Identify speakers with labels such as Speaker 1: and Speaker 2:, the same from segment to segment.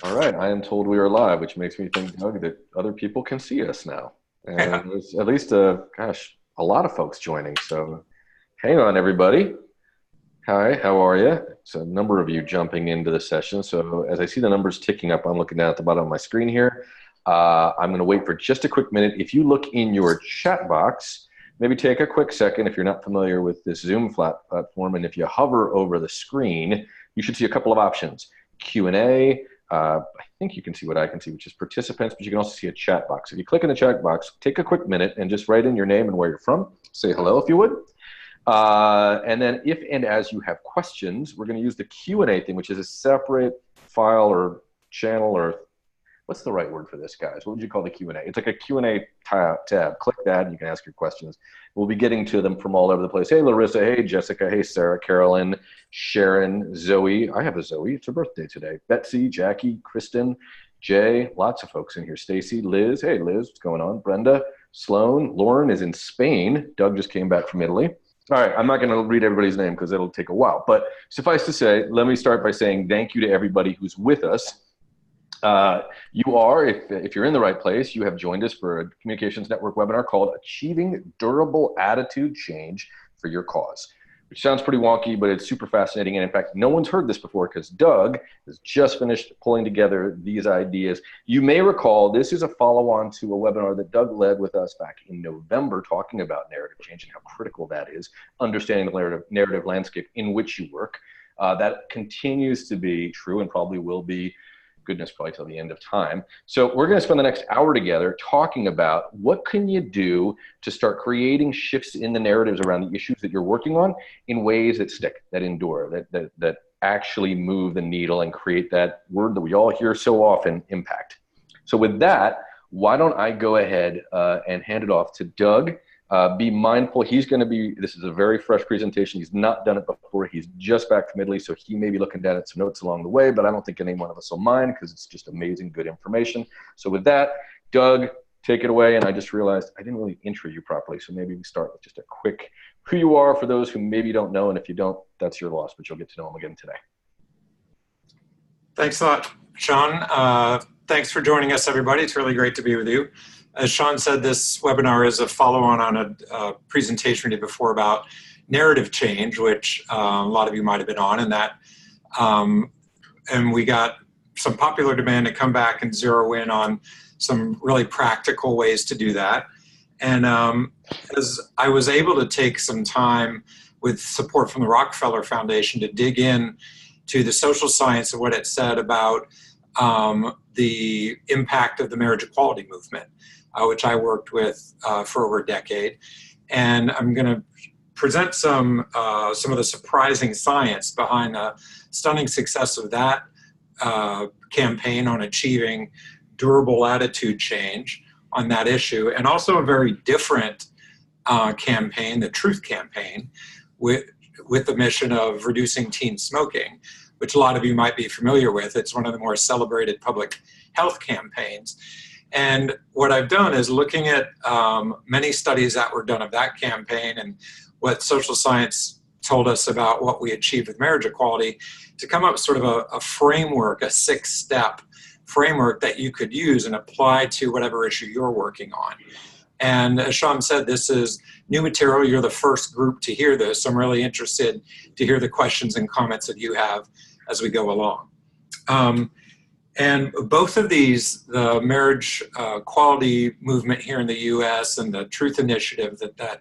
Speaker 1: All right, I am told we are live, which makes me think, Doug, that other people can see us now.
Speaker 2: Yeah.
Speaker 1: And there's at least a lot of folks joining. So hang on, everybody. Hi, how are you? It's a number of you jumping into the session. So as I see the numbers ticking up, I'm looking down at the bottom of my screen here. I'm going to wait for just a quick minute. If you look in your chat box, maybe take a quick second if you're not familiar with this Zoom platform. And if you hover over the screen, you should see a couple of options. Q&A. I think you can see what I can see, which is participants, but you can also see a chat box. If you click in the chat box, take a quick minute and just write in your name and where you're from. Say hello if you would. And then if and as you have questions, we're going to use the Q&A thing, which is a separate file or channel, or what's the right word for this, guys? What would you call the Q&A? It's like a Q&A tab. Click that and you can ask your questions. We'll be getting to them from all over the place. Hey, Larissa. Hey, Jessica. Hey, Sarah, Carolyn, Sharon, Zoe. I have a Zoe. It's her birthday today. Betsy, Jackie, Kristen, Jay. Lots of folks in here. Stacy, Liz. Hey, Liz. What's going on? Brenda, Sloan. Lauren is in Spain. Doug just came back from Italy. All right, I'm not going to read everybody's name because it'll take a while. But suffice to say, let me start by saying thank you to everybody who's with us. You are, if you're in the right place, you have joined us for a communications network webinar called Achieving Durable Attitude Change for Your Cause, which sounds pretty wonky, but it's super fascinating. And in fact, no one's heard this before because Doug has just finished pulling together these ideas. You may recall this is a follow-on to a webinar that Doug led with us back in November talking about narrative change and how critical that is, understanding the narrative landscape in which you work. That continues to be true and probably will be, goodness, probably till the end of time. So we're going to spend the next hour together talking about what can you do to start creating shifts in the narratives around the issues that you're working on in ways that stick, that endure, that actually move the needle and create that word that we all hear so often, impact. So with that, why don't I go ahead and hand it off to Doug. Be mindful, he's going to be, this is a very fresh presentation. He's not done it before. He's just back from Italy, so he may be looking down at some notes along the way, but I don't think any one of us will mind because it's just amazing, good information. So with that, Doug, take it away. And I just realized I didn't really intro you properly, so maybe we start with just a quick who you are for those who maybe don't know, and if you don't, that's your loss, but you'll get to know him again today.
Speaker 2: Thanks a lot, Sean. Thanks for joining us, everybody. It's really great to be with you. As Sean said, this webinar is a follow-on on a presentation we did before about narrative change, which a lot of you might have been on, and we got some popular demand to come back and zero in on some really practical ways to do that. And as I was able to take some time with support from the Rockefeller Foundation to dig in to the social science of what it said about the impact of the marriage equality movement, which I worked with for over a decade. And I'm going to present some of the surprising science behind the stunning success of that campaign on achieving durable attitude change on that issue, and also a very different campaign, the Truth Campaign, with the mission of reducing teen smoking, which a lot of you might be familiar with. It's one of the more celebrated public health campaigns. And what I've done is looking at many studies that were done of that campaign and what social science told us about what we achieved with marriage equality to come up with sort of a framework, a 6-step framework that you could use and apply to whatever issue you're working on. And as Sean said, this is new material. You're the first group to hear this. So I'm really interested to hear the questions and comments that you have as we go along. And both of these, the marriage equality movement here in the U.S. and the Truth Initiative, that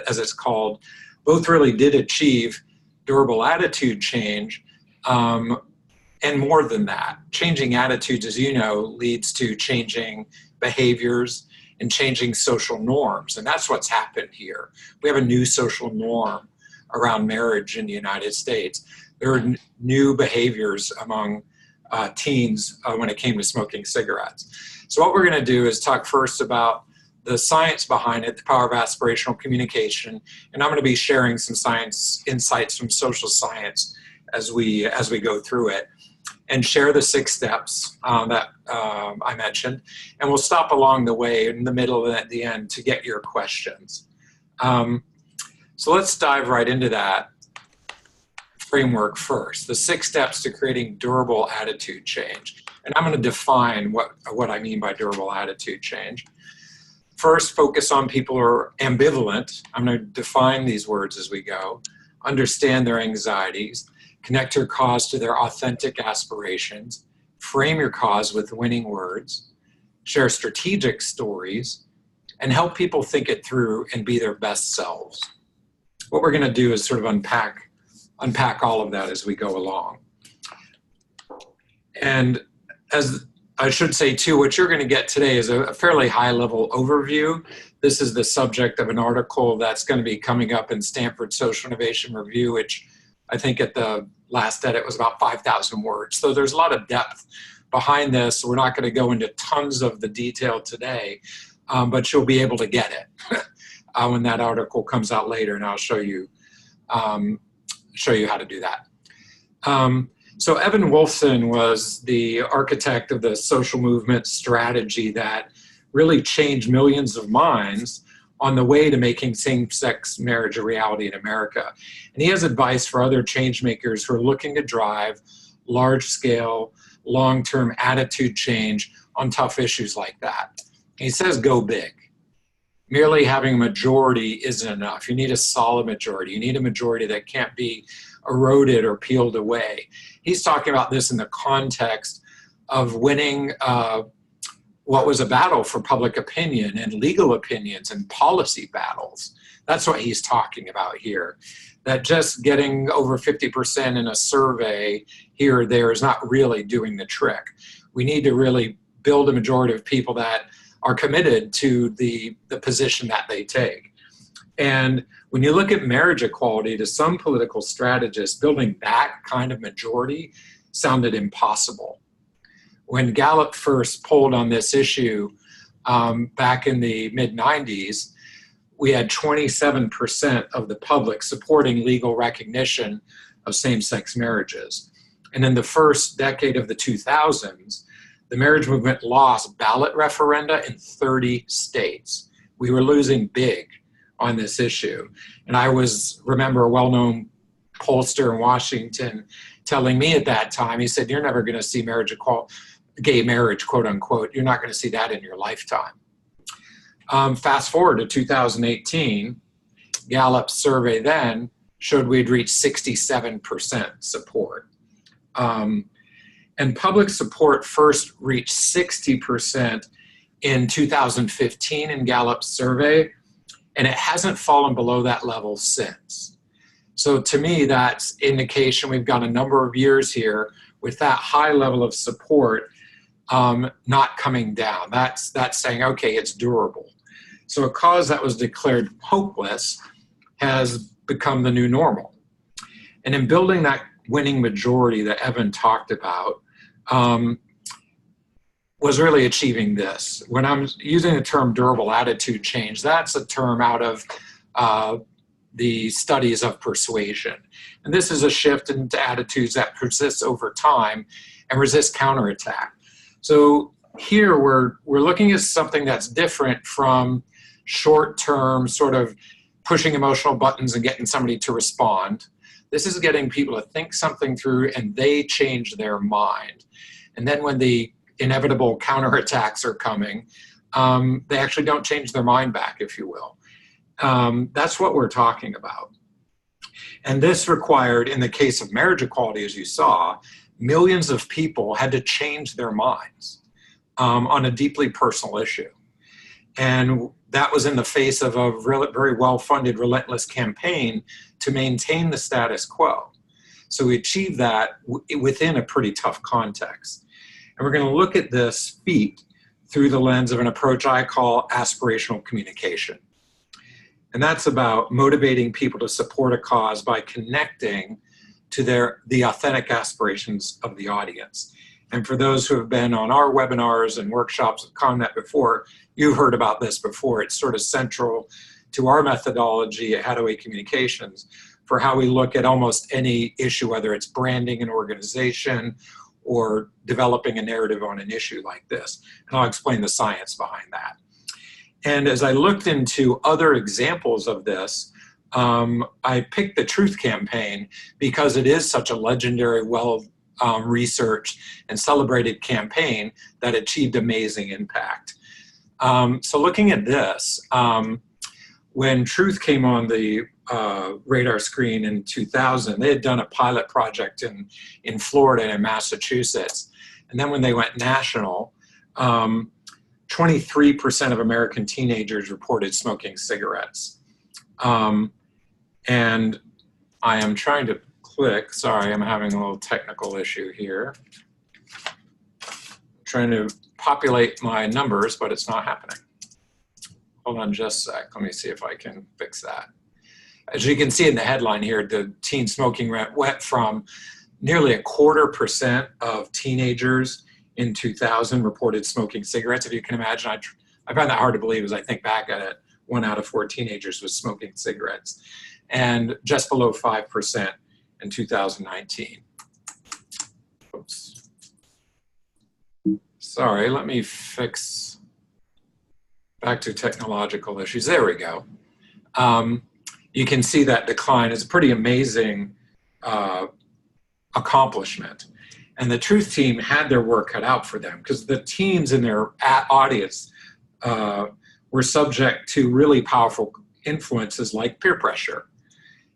Speaker 2: as it's called, both really did achieve durable attitude change. And more than that, changing attitudes, as you know, leads to changing behaviors and changing social norms. And that's what's happened here. We have a new social norm around marriage in the United States. There are new behaviors among teens when it came to smoking cigarettes. So what we're going to do is talk first about the science behind it, the power of aspirational communication, and I'm going to be sharing some science insights from social science as we go through it, and share the 6 steps that I mentioned, and we'll stop along the way in the middle and at the end to get your questions. So let's dive right into that. framework first, the 6 steps to creating durable attitude change. And I'm going to define what I mean by durable attitude change. First, focus on people who are ambivalent. I'm going to define these words as we go. Understand their anxieties. Connect your cause to their authentic aspirations. Frame your cause with winning words. Share strategic stories. And help people think it through and be their best selves. What we're going to do is sort of unpack all of that as we go along. And as I should say too, what you're going to get today is a fairly high-level overview. This is the subject of an article that's going to be coming up in Stanford Social Innovation Review, which I think at the last edit was about 5,000 words. So there's a lot of depth behind this. We're not going to go into tons of the detail today, but you'll be able to get it when that article comes out later, and I'll show you how to do that. So Evan Wolfson was the architect of the social movement strategy that really changed millions of minds on the way to making same-sex marriage a reality in America. And he has advice for other change makers who are looking to drive large-scale, long-term attitude change on tough issues like that. He says, go big. Merely having a majority isn't enough. You need a solid majority. You need a majority that can't be eroded or peeled away. He's talking about this in the context of winning what was a battle for public opinion and legal opinions and policy battles. That's what he's talking about here. That just getting over 50% in a survey here or there is not really doing the trick. We need to really build a majority of people that are committed to the position that they take. And when you look at marriage equality, to some political strategists, building that kind of majority sounded impossible. When Gallup first polled on this issue back in the mid-90s, we had 27% of the public supporting legal recognition of same-sex marriages. And in the first decade of the 2000s, the marriage movement lost ballot referenda in 30 states. We were losing big on this issue. And I remember a well-known pollster in Washington telling me at that time, he said, you're never going to see gay marriage, quote unquote. You're not going to see that in your lifetime. Fast forward to 2018, Gallup's survey then showed we'd reached 67% support. And public support first reached 60% in 2015 in Gallup's survey, and it hasn't fallen below that level since. So to me, that's indication we've got a number of years here with that high level of support not coming down. That's saying, okay, it's durable. So a cause that was declared hopeless has become the new normal. And in building that winning majority that Evan talked about, was really achieving this. When I'm using the term durable attitude change, that's a term out of the studies of persuasion. And this is a shift into attitudes that persists over time and resist counterattack. So here we're looking at something that's different from short-term sort of pushing emotional buttons and getting somebody to respond. This is getting people to think something through and they change their mind. And then when the inevitable counterattacks are coming, they actually don't change their mind back, if you will. That's what we're talking about. And this required, in the case of marriage equality, as you saw, millions of people had to change their minds on a deeply personal issue. And that was in the face of a very well-funded, relentless campaign to maintain the status quo. So we achieved that within a pretty tough context. And we're going to look at this feat through the lens of an approach I call aspirational communication. And that's about motivating people to support a cause by connecting to the authentic aspirations of the audience. And for those who have been on our webinars and workshops of ComNet before, you've heard about this before. It's sort of central to our methodology at Hattaway Communications for how we look at almost any issue, whether it's branding an organization or developing a narrative on an issue like this. And I'll explain the science behind that. And as I looked into other examples of this, I picked the Truth campaign because it is such a legendary, researched and celebrated campaign that achieved amazing impact. So looking at this, when Truth came on the radar screen in 2000, they had done a pilot project in Florida and Massachusetts. And then when they went national, 23% of American teenagers reported smoking cigarettes. And I am trying to click, sorry, I'm having a little technical issue here. I'm trying to populate my numbers, but it's not happening. Hold on just a sec, let me see if I can fix that. As you can see in the headline here, the teen smoking rate went from nearly 0.25% of teenagers in 2000 reported smoking cigarettes. If you can imagine, I find that hard to believe as I think back at it. 1 out of 4 teenagers was smoking cigarettes, and just below 5% in 2019. Oops. Sorry, let me fix back to technological issues. There we go. You can see that decline is a pretty amazing accomplishment. And the Truth team had their work cut out for them because the teens in their audience were subject to really powerful influences like peer pressure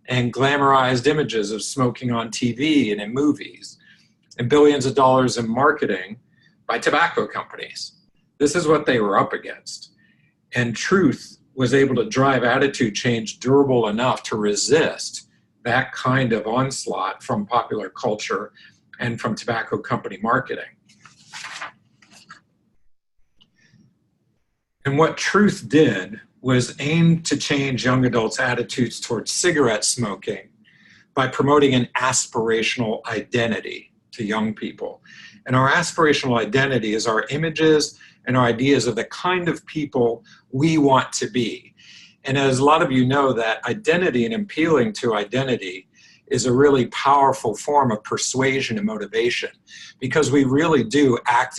Speaker 2: and glamorized images of smoking on TV and in movies, and billions of dollars in marketing by tobacco companies. This is what they were up against. And Truth was able to drive attitude change durable enough to resist that kind of onslaught from popular culture and from tobacco company marketing. And what Truth did was aim to change young adults' attitudes towards cigarette smoking by promoting an aspirational identity to young people. And our aspirational identity is our images and our ideas of the kind of people we want to be. And as a lot of you know, that identity and appealing to identity is a really powerful form of persuasion and motivation, because we really do act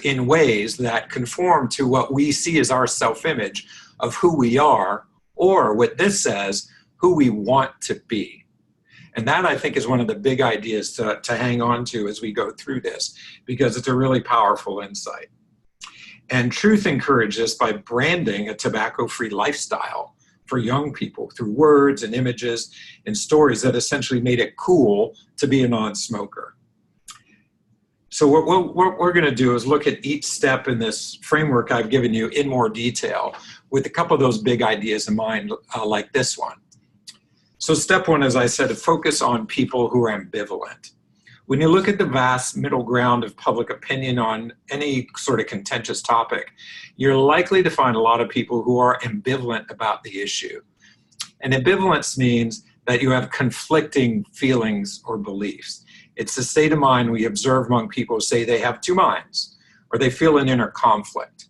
Speaker 2: in ways that conform to what we see as our self-image of who we are, or what this says, who we want to be. And that, I think, is one of the big ideas to hang on to as we go through this, because it's a really powerful insight. And Truth encouraged this by branding a tobacco-free lifestyle for young people through words and images and stories that essentially made it cool to be a non-smoker. So what we're going to do is look at each step in this framework I've given you in more detail with a couple of those big ideas in mind, like this one. So step one, as I said, to focus on people who are ambivalent. When you look at the vast middle ground of public opinion on any sort of contentious topic, you're likely to find a lot of people who are ambivalent about the issue. And ambivalence means that you have conflicting feelings or beliefs. It's the state of mind we observe among people who say they have two minds, or they feel an inner conflict.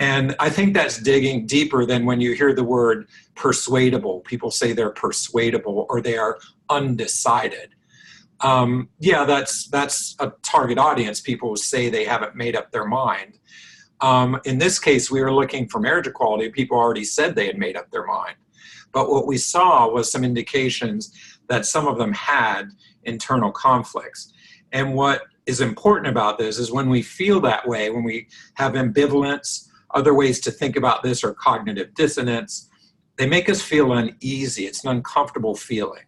Speaker 2: And I think that's digging deeper than when you hear the word persuadable. People say they're persuadable or they are undecided. Yeah, that's a target audience. People who say they haven't made up their mind. In this case, we were looking for marriage equality. People already said they had made up their mind. But what we saw was some indications that some of them had internal conflicts. And what is important about this is when we feel that way, when we have ambivalence, other ways to think about this are cognitive dissonance, they make us feel uneasy. It's an uncomfortable feeling.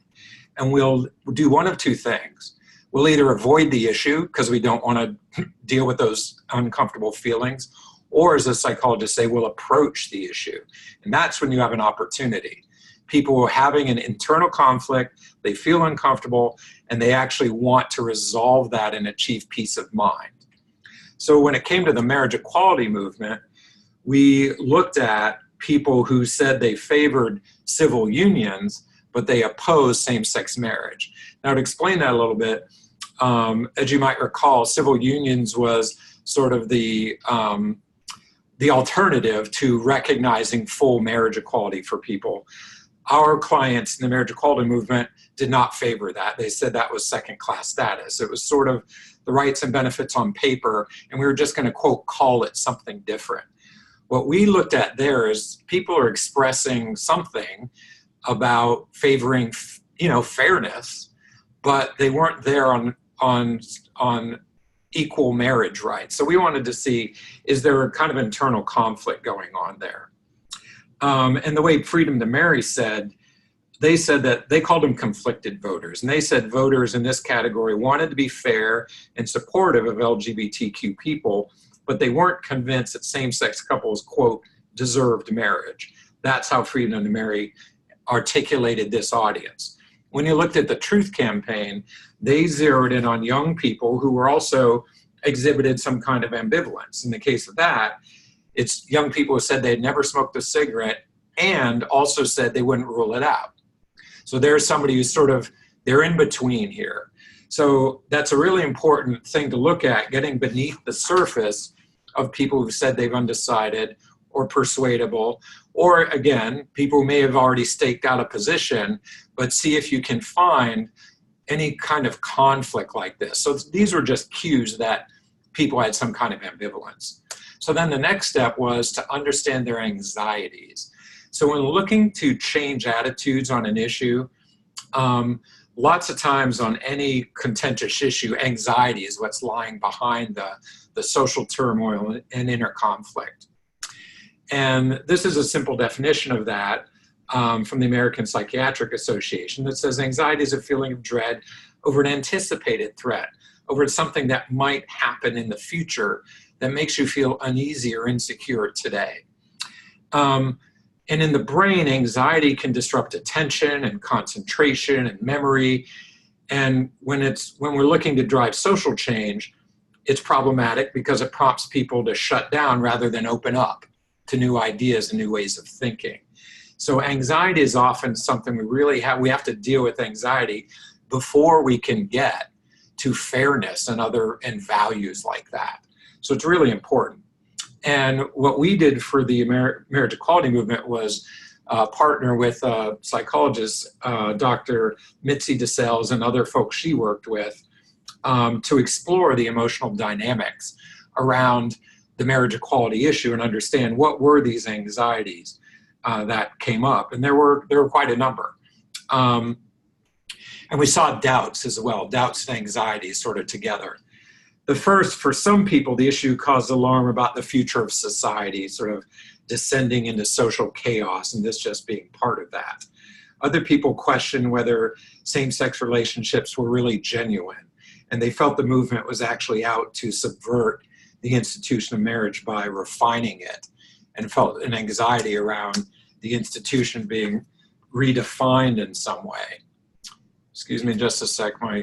Speaker 2: And we'll do one of two things. We'll either avoid the issue because we don't want to deal with those uncomfortable feelings, or as a psychologist say, we'll approach the issue. And that's when you have an opportunity. People are having an internal conflict, they feel uncomfortable, and they actually want to resolve that and achieve peace of mind. So when it came to the marriage equality movement, we looked at people who said they favored civil unions, but they opposed same-sex marriage. Now, to explain that a little bit, as you might recall, civil unions was sort of the alternative to recognizing full marriage equality for people. Our clients in the marriage equality movement did not favor that. They said that was second-class status. It was sort of the rights and benefits on paper, and we were just going to, quote, call it something different. What we looked at there is people are expressing something about favoring, fairness, but they weren't there on equal marriage rights. So we wanted to see, is there a kind of internal conflict going on there? And the way Freedom to Marry said, they said that they called them conflicted voters. And they said voters in this category wanted to be fair and supportive of LGBTQ people, but they weren't convinced that same-sex couples, quote, deserved marriage. That's how Freedom to Marry articulated this audience. When you looked at the Truth Campaign, they zeroed in on young people who were also exhibited some kind of ambivalence. In the case of that, it's young people who said they had never smoked a cigarette and also said they wouldn't rule it out. So there's somebody who's they're in between here. So that's a really important thing to look at, getting beneath the surface of people who said they've undecided or persuadable, or again, people who may have already staked out a position, but see if you can find any kind of conflict like this. So these were just cues that people had some kind of ambivalence. So then the next step was to understand their anxieties. So when looking to change attitudes on an issue, lots of times on any contentious issue, anxiety is what's lying behind the social turmoil and inner conflict. And this is a simple definition of that from the American Psychiatric Association that says anxiety is a feeling of dread over an anticipated threat, over something that might happen in the future that makes you feel uneasy or insecure today. And in the brain, anxiety can disrupt attention and concentration and memory. And when we're looking to drive social change, it's problematic because it prompts people to shut down rather than open up to new ideas and new ways of thinking. So anxiety is often something we have to deal with anxiety before we can get to fairness and values like that. So it's really important. And what we did for the marriage equality movement was partner with psychologist Dr. Mitzi DeSales and other folks she worked with to explore the emotional dynamics around the marriage equality issue and understand what were these anxieties that came up. And there were quite a number. And we saw doubts as well, doubts and anxieties sort of together. The first, for some people, the issue caused alarm about the future of society, sort of descending into social chaos, and this just being part of that. Other people questioned whether same-sex relationships were really genuine, and they felt the movement was actually out to subvert the institution of marriage by refining it, and felt an anxiety around the institution being redefined in some way. Excuse me just a sec, my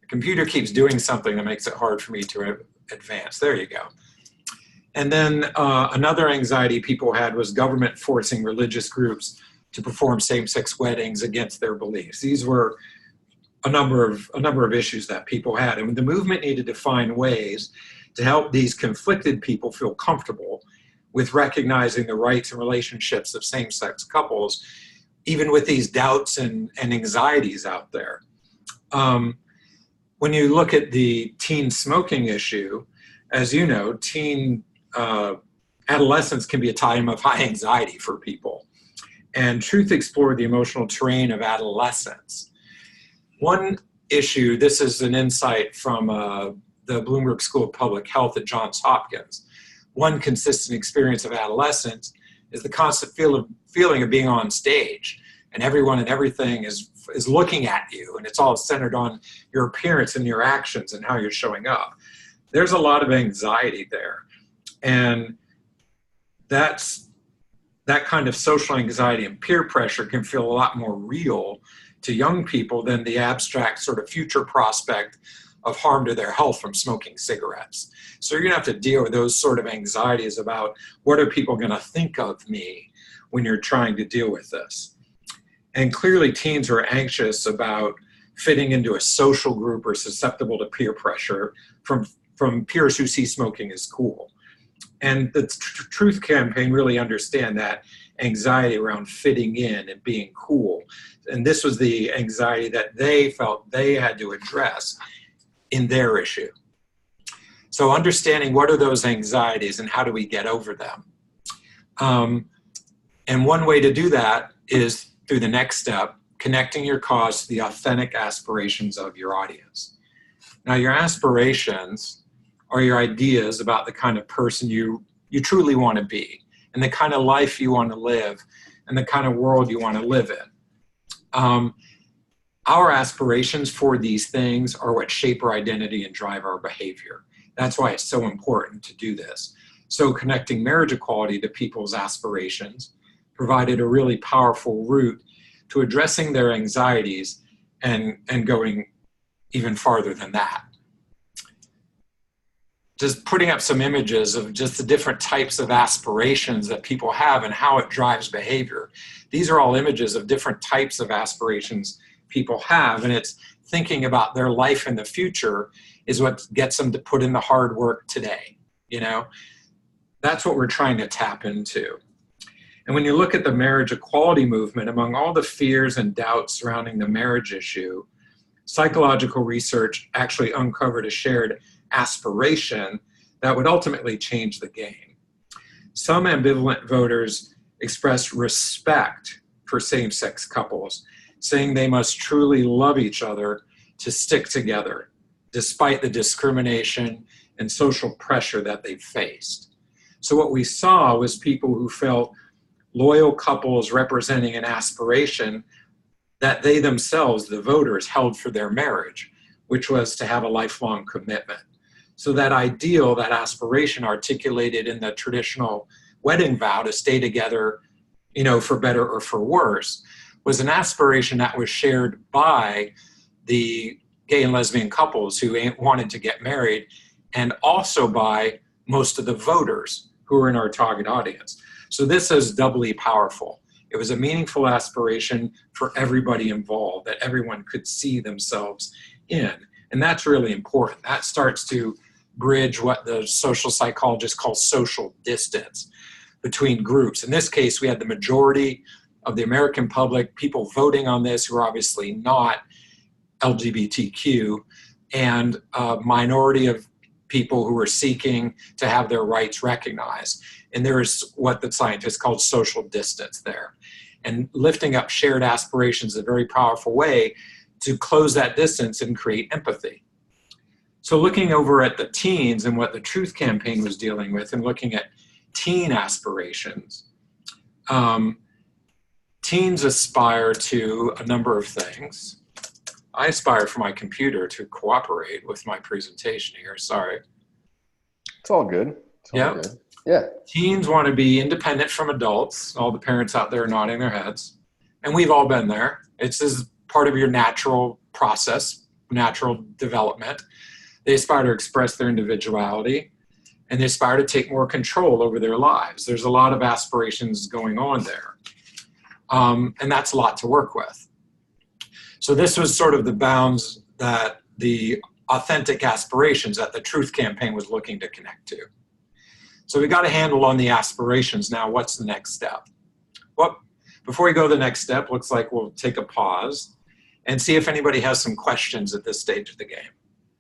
Speaker 2: computer keeps doing something that makes it hard for me to advance. There you go. And then another anxiety people had was government forcing religious groups to perform same-sex weddings against their beliefs. These were a number of issues that people had. And the movement needed to find ways to help these conflicted people feel comfortable with recognizing the rights and relationships of same-sex couples, even with these doubts and anxieties out there. When you look at the teen smoking issue, as you know, adolescence can be a time of high anxiety for people. And Truth explored the emotional terrain of adolescence. One issue, this is an insight from the Bloomberg School of Public Health at Johns Hopkins. One consistent experience of adolescence is the constant feeling of being on stage, and everyone and everything is looking at you, and it's all centered on your appearance and your actions and how you're showing up. There's a lot of anxiety there, and that kind of social anxiety and peer pressure can feel a lot more real to young people than the abstract sort of future prospect of harm to their health from smoking cigarettes. So you're gonna have to deal with those sort of anxieties about what are people gonna think of me when you're trying to deal with this. And clearly teens are anxious about fitting into a social group or susceptible to peer pressure from peers who see smoking as cool. And the Truth Campaign really understand that anxiety around fitting in and being cool. And this was the anxiety that they felt they had to address in their issue. So understanding what are those anxieties and how do we get over them. And one way to do that is through the next step, connecting your cause to the authentic aspirations of your audience. Now, your aspirations are your ideas about the kind of person you truly want to be, and the kind of life you want to live, and the kind of world you want to live in. Our aspirations for these things are what shape our identity and drive our behavior. That's why it's so important to do this. So connecting marriage equality to people's aspirations provided a really powerful route to addressing their anxieties and going even farther than that. Just putting up some images of just the different types of aspirations that people have and how it drives behavior. These are all images of different types of aspirations people have, and it's thinking about their life in the future is what gets them to put in the hard work today. You know, that's what we're trying to tap into. And when you look at the marriage equality movement, among all the fears and doubts surrounding the marriage issue, psychological research actually uncovered a shared aspiration that would ultimately change the game. Some ambivalent voters expressed respect for same-sex couples, saying they must truly love each other to stick together, despite the discrimination and social pressure that they faced. So what we saw was people who felt loyal couples representing an aspiration that they themselves, the voters, held for their marriage, which was to have a lifelong commitment. So that ideal, that aspiration articulated in the traditional wedding vow to stay together, you know, for better or for worse, was an aspiration that was shared by the gay and lesbian couples who wanted to get married, and also by most of the voters who are in our target audience. So this is doubly powerful. It was a meaningful aspiration for everybody involved that everyone could see themselves in. And that's really important. That starts to bridge what the social psychologists call social distance between groups. In this case, we had the majority of the American public, people voting on this who are obviously not LGBTQ, and a minority of people who are seeking to have their rights recognized. And there's what the scientists call social distance there. And lifting up shared aspirations is a very powerful way to close that distance and create empathy. So looking over at the teens and what the Truth Campaign was dealing with and looking at teen aspirations, teens aspire to a number of things. I aspire for my computer to cooperate with my presentation here. Sorry.
Speaker 1: It's all good. It's all good. Yeah.
Speaker 2: Teens want to be independent from adults. All the parents out there are nodding their heads. And we've all been there. It's as part of your natural process, natural development. They aspire to express their individuality, and they aspire to take more control over their lives. There's a lot of aspirations going on there. And that's a lot to work with. So this was sort of the bounds that the authentic aspirations that the Truth Campaign was looking to connect to. So we got a handle on the aspirations. Now, what's the next step? Well, before we go to the next step, looks like we'll take a pause and see if anybody has some questions at this stage of the game.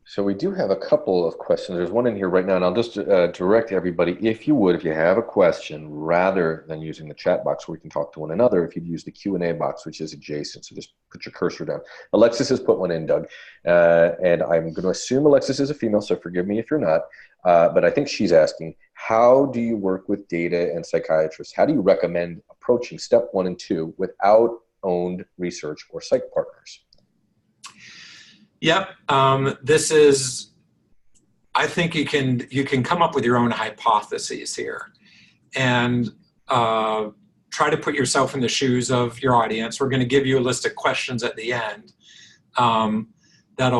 Speaker 1: So we do have a couple of questions. There's one in here right now, and I'll just direct everybody, if you would, if you have a question, rather than using the chat box where we can talk to one another, if you'd use the Q&A box, which is adjacent. So just put your cursor down. Alexis has put one in, Doug, and I'm going to assume Alexis is a female, so forgive me if you're not, but I think she's asking, how do you work with data and psychiatrists? How do you recommend approaching step 1 and 2 without owned research or psych partners?
Speaker 2: Yep, this is, I think you can come up with your own hypotheses here and try to put yourself in the shoes of your audience. We're going to give you a list of questions at the end that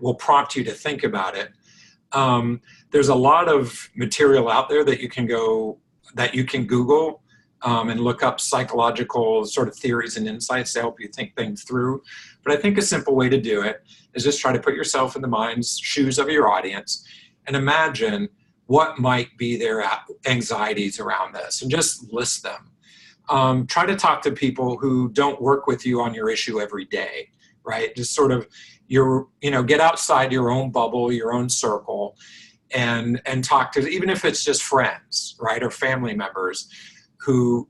Speaker 2: will prompt you to think about it. There's a lot of material out there that you can Google and look up psychological sort of theories and insights to help you think things through. But I think a simple way to do it is just try to put yourself in the shoes of your audience and imagine what might be their anxieties around this and just list them. Try to talk to people who don't work with you on your issue every day, right? Just sort of get outside your own bubble, your own circle, and talk to, even if it's just friends, right, or family members who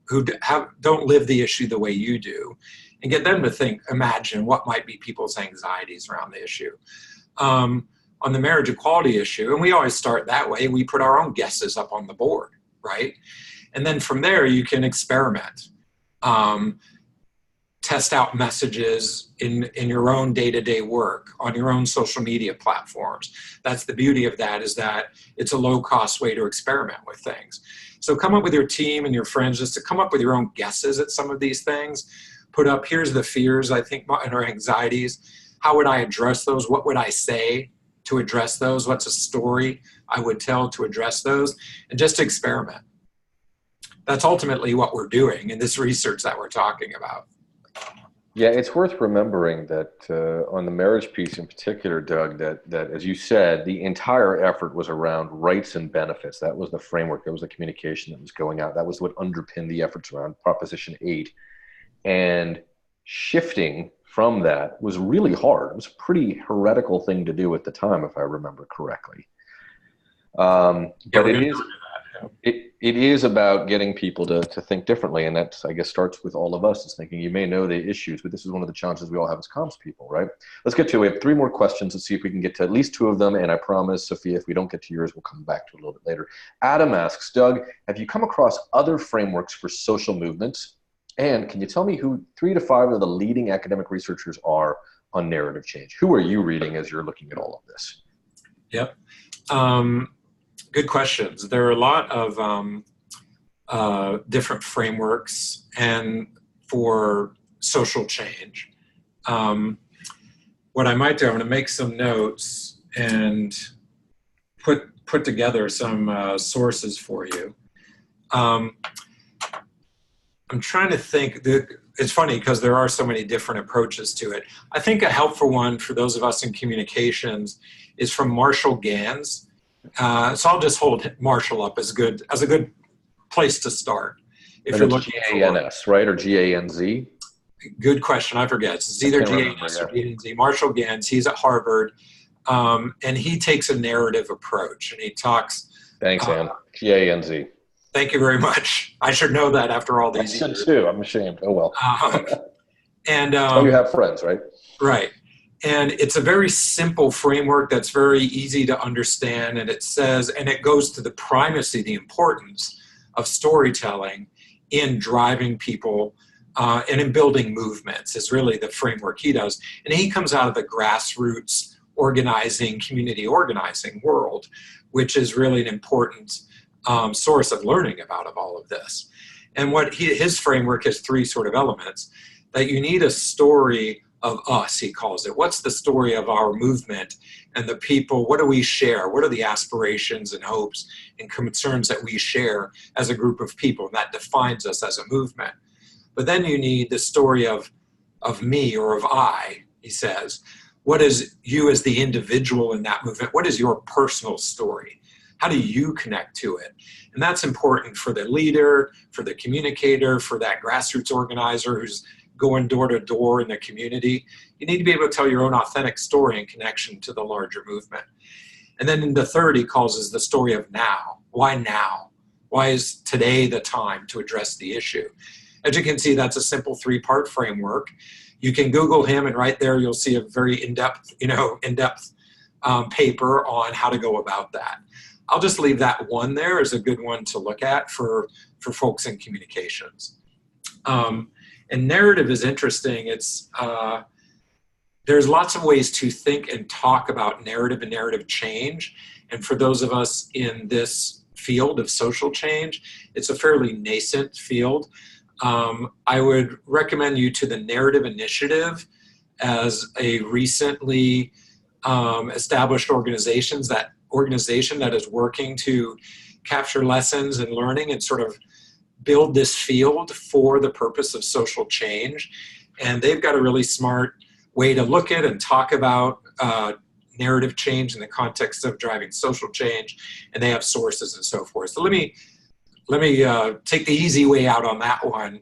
Speaker 2: don't live the issue the way you do, and get them to imagine what might be people's anxieties around the issue. On the marriage equality issue, and we always start that way, we put our own guesses up on the board, right? And then from there, you can experiment, test out messages in your own day-to-day work, on your own social media platforms. That's the beauty of that, is that it's a low-cost way to experiment with things. So come up with your team and your friends just to come up with your own guesses at some of these things. Put up, here's the fears, I think, and our anxieties. How would I address those? What would I say to address those? What's a story I would tell to address those? And just experiment. That's ultimately what we're doing in this research that we're talking about.
Speaker 1: Yeah, it's worth remembering that on the marriage piece in particular, Doug, that as you said, the entire effort was around rights and benefits. That was the framework. That was the communication that was going out. That was what underpinned the efforts around Proposition 8. And shifting from that was really hard. It was a pretty heretical thing to do at the time, if I remember correctly. But it is about getting people to think differently, and that, I guess, starts with all of us, is thinking you may know the issues, but this is one of the challenges we all have as comms people, right? Let's get to it. We have 3 more questions. Let's see if we can get to at least 2 of them, and I promise, Sophia, if we don't get to yours, we'll come back to it a little bit later. Adam asks, Doug, have you come across other frameworks for social movements? And can you tell me who 3 to 5 of the leading academic researchers are on narrative change? Who are you reading as you're looking at all of this?
Speaker 2: Yep. Good questions. There are a lot of different frameworks and for social change. What I might do, I'm going to make some notes and put together some sources for you. I'm trying to think. It's funny because there are so many different approaches to it. I think a helpful one for those of us in communications is from Marshall Gans. So I'll just hold Marshall up as a good place to start. If you're looking
Speaker 1: G-A-N-S, right, or G-A-N-Z? Good
Speaker 2: question. I forget. It's either G-A-N-S or G-A-N-Z. Marshall Gans, he's at Harvard, and he takes a narrative approach, and he talks.
Speaker 1: Thanks, Ann. G-A-N-Z.
Speaker 2: Thank you very much. I should know that after all these years.
Speaker 1: I should too. I'm ashamed. Oh, well. You have friends, right?
Speaker 2: Right. And it's a very simple framework that's very easy to understand. And it says, and it goes to the primacy, the importance of storytelling in driving people and in building movements is really the framework he does. And he comes out of the grassroots organizing, community organizing world, which is really an important source of learning about all of this. And what his framework has 3 sort of elements: that you need a story of us, he calls it. What's the story of our movement and the people? What do we share? What are the aspirations and hopes and concerns that we share as a group of people? And that defines us as a movement. But then you need the story of me, or of I, he says. What is you as the individual in that movement? What is your personal story? How do you connect to it? And that's important for the leader, for the communicator, for that grassroots organizer who's going door to door in the community. You need to be able to tell your own authentic story in connection to the larger movement. And then in the third, he calls is the story of now. Why now? Why is today the time to address the issue? As you can see, that's a simple 3-part framework. You can Google him, and right there you'll see a very in-depth paper on how to go about that. I'll just leave that one there as a good one to look at for folks in communications. And narrative is interesting. It's there's lots of ways to think and talk about narrative and narrative change. And for those of us in this field of social change, it's a fairly nascent field. I would recommend you to the Narrative Initiative as a recently established organization that is working to capture lessons and learning and sort of build this field for the purpose of social change. And they've got a really smart way to look at and talk about narrative change in the context of driving social change, and they have sources and so forth. So let me take the easy way out on that one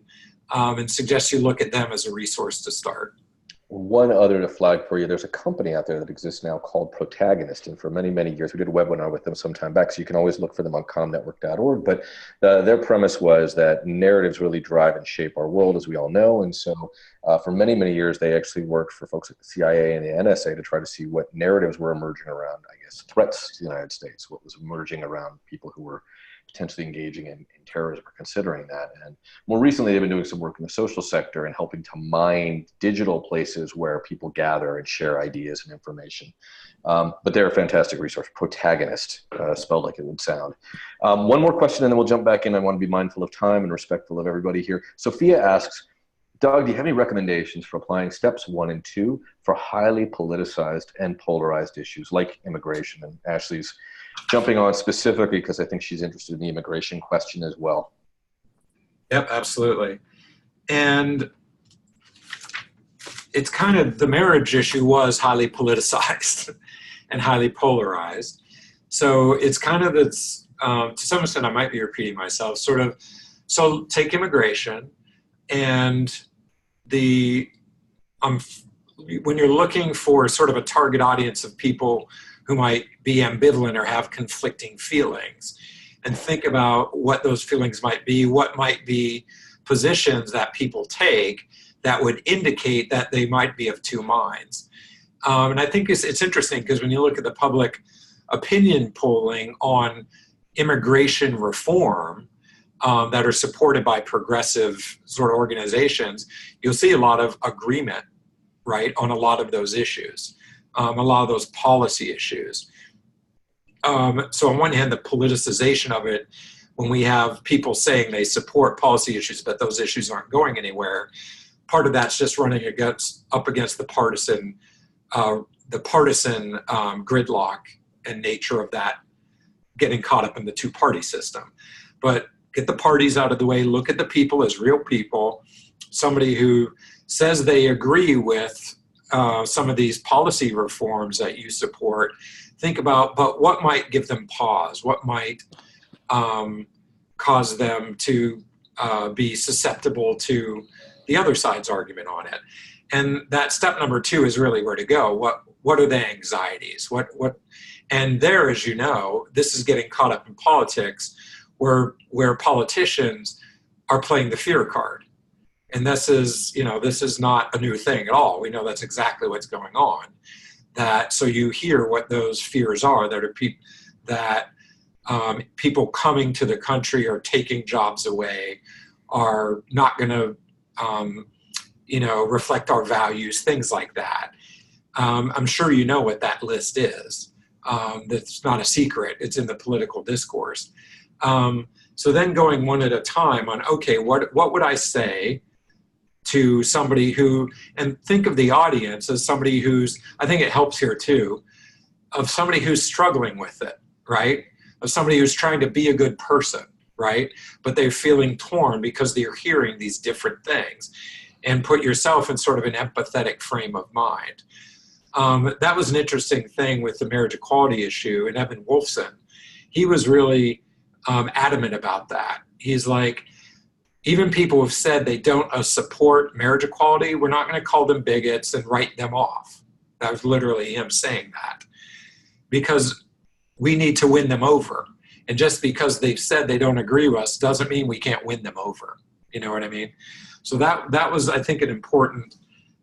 Speaker 2: and suggest you look at them as a resource to start.
Speaker 1: one other to flag for you. There's a company out there that exists now called Protagonist, and for many, many years, we did a webinar with them some time back, so you can always look for them on comnetwork.org. But their premise was that narratives really drive and shape our world, as we all know. And so for many, many years, they actually worked for folks at the CIA and the NSA to try to see what narratives were emerging around, I guess, threats to the United States, what was emerging around people who were potentially engaging in terrorism or considering that. And more recently, they've been doing some work in the social sector and helping to mine digital places where people gather and share ideas and information. But they're a fantastic resource, Protagonist, spelled like it would sound. One more question, and then we'll jump back in. I want to be mindful of time and respectful of everybody here. Sophia asks, Doug, do you have any recommendations for applying steps 1 and 2 for highly politicized and polarized issues like immigration? And Ashley's jumping on specifically because I think she's interested in the immigration question as well.
Speaker 2: Yep, absolutely. And it's kind of, the marriage issue was highly politicized and highly polarized. So it's kind of, it's, to some extent, I might be repeating myself, sort of, so take immigration and the, when you're looking for sort of a target audience of people who might be ambivalent or have conflicting feelings, and think about what those feelings might be, what might be positions that people take that would indicate that they might be of two minds. And I think it's interesting because when you look at the public opinion polling on immigration reform that are supported by progressive sort of organizations, you'll see a lot of agreement, right, on a lot of those issues. A lot of those policy issues. So on one hand, the politicization of it, when we have people saying they support policy issues, but those issues aren't going anywhere, part of that's just running up against the partisan gridlock and nature of that, getting caught up in the two-party system. But get the parties out of the way, look at the people as real people, somebody who says they agree with some of these policy reforms that you support, think about, but what might give them pause? What might cause them to be susceptible to the other side's argument on it? And that step number 2 is really where to go. What are the anxieties? And there, as you know, this is getting caught up in politics where politicians are playing the fear card. And this is not a new thing at all. We know that's exactly what's going on. So you hear what those fears are, that people coming to the country are taking jobs away, are not going to, reflect our values, things like that. I'm sure you know what that list is. That's not a secret. It's in the political discourse. So then going one at a time on, okay, what would I say to somebody who, and think of the audience as somebody who's, I think it helps here too, of somebody who's struggling with it, right? Of somebody who's trying to be a good person, right? But they're feeling torn because they're hearing these different things, and put yourself in sort of an empathetic frame of mind. That was an interesting thing with the marriage equality issue, and Evan Wolfson, he was really adamant about that. He's like, even people who've said they don't support marriage equality, we're not going to call them bigots and write them off. That was literally him saying that. Because we need to win them over. And just because they've said they don't agree with us doesn't mean we can't win them over. You know what I mean? So that was, I think, an important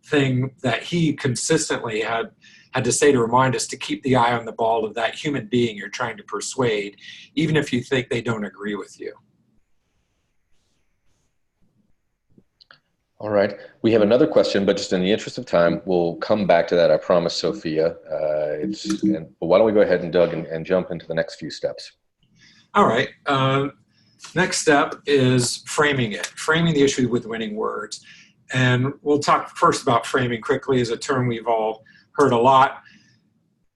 Speaker 2: thing that he consistently had to say to remind us to keep the eye on the ball of that human being you're trying to persuade, even if you think they don't agree with you.
Speaker 1: All right. We have another question, but just in the interest of time, we'll come back to that. I promise, Sophia. But why don't we go ahead and Doug and jump into the next few steps?
Speaker 2: All right. Next step is framing it, framing the issue with winning words. And we'll talk first about framing quickly, as a term we've all heard a lot.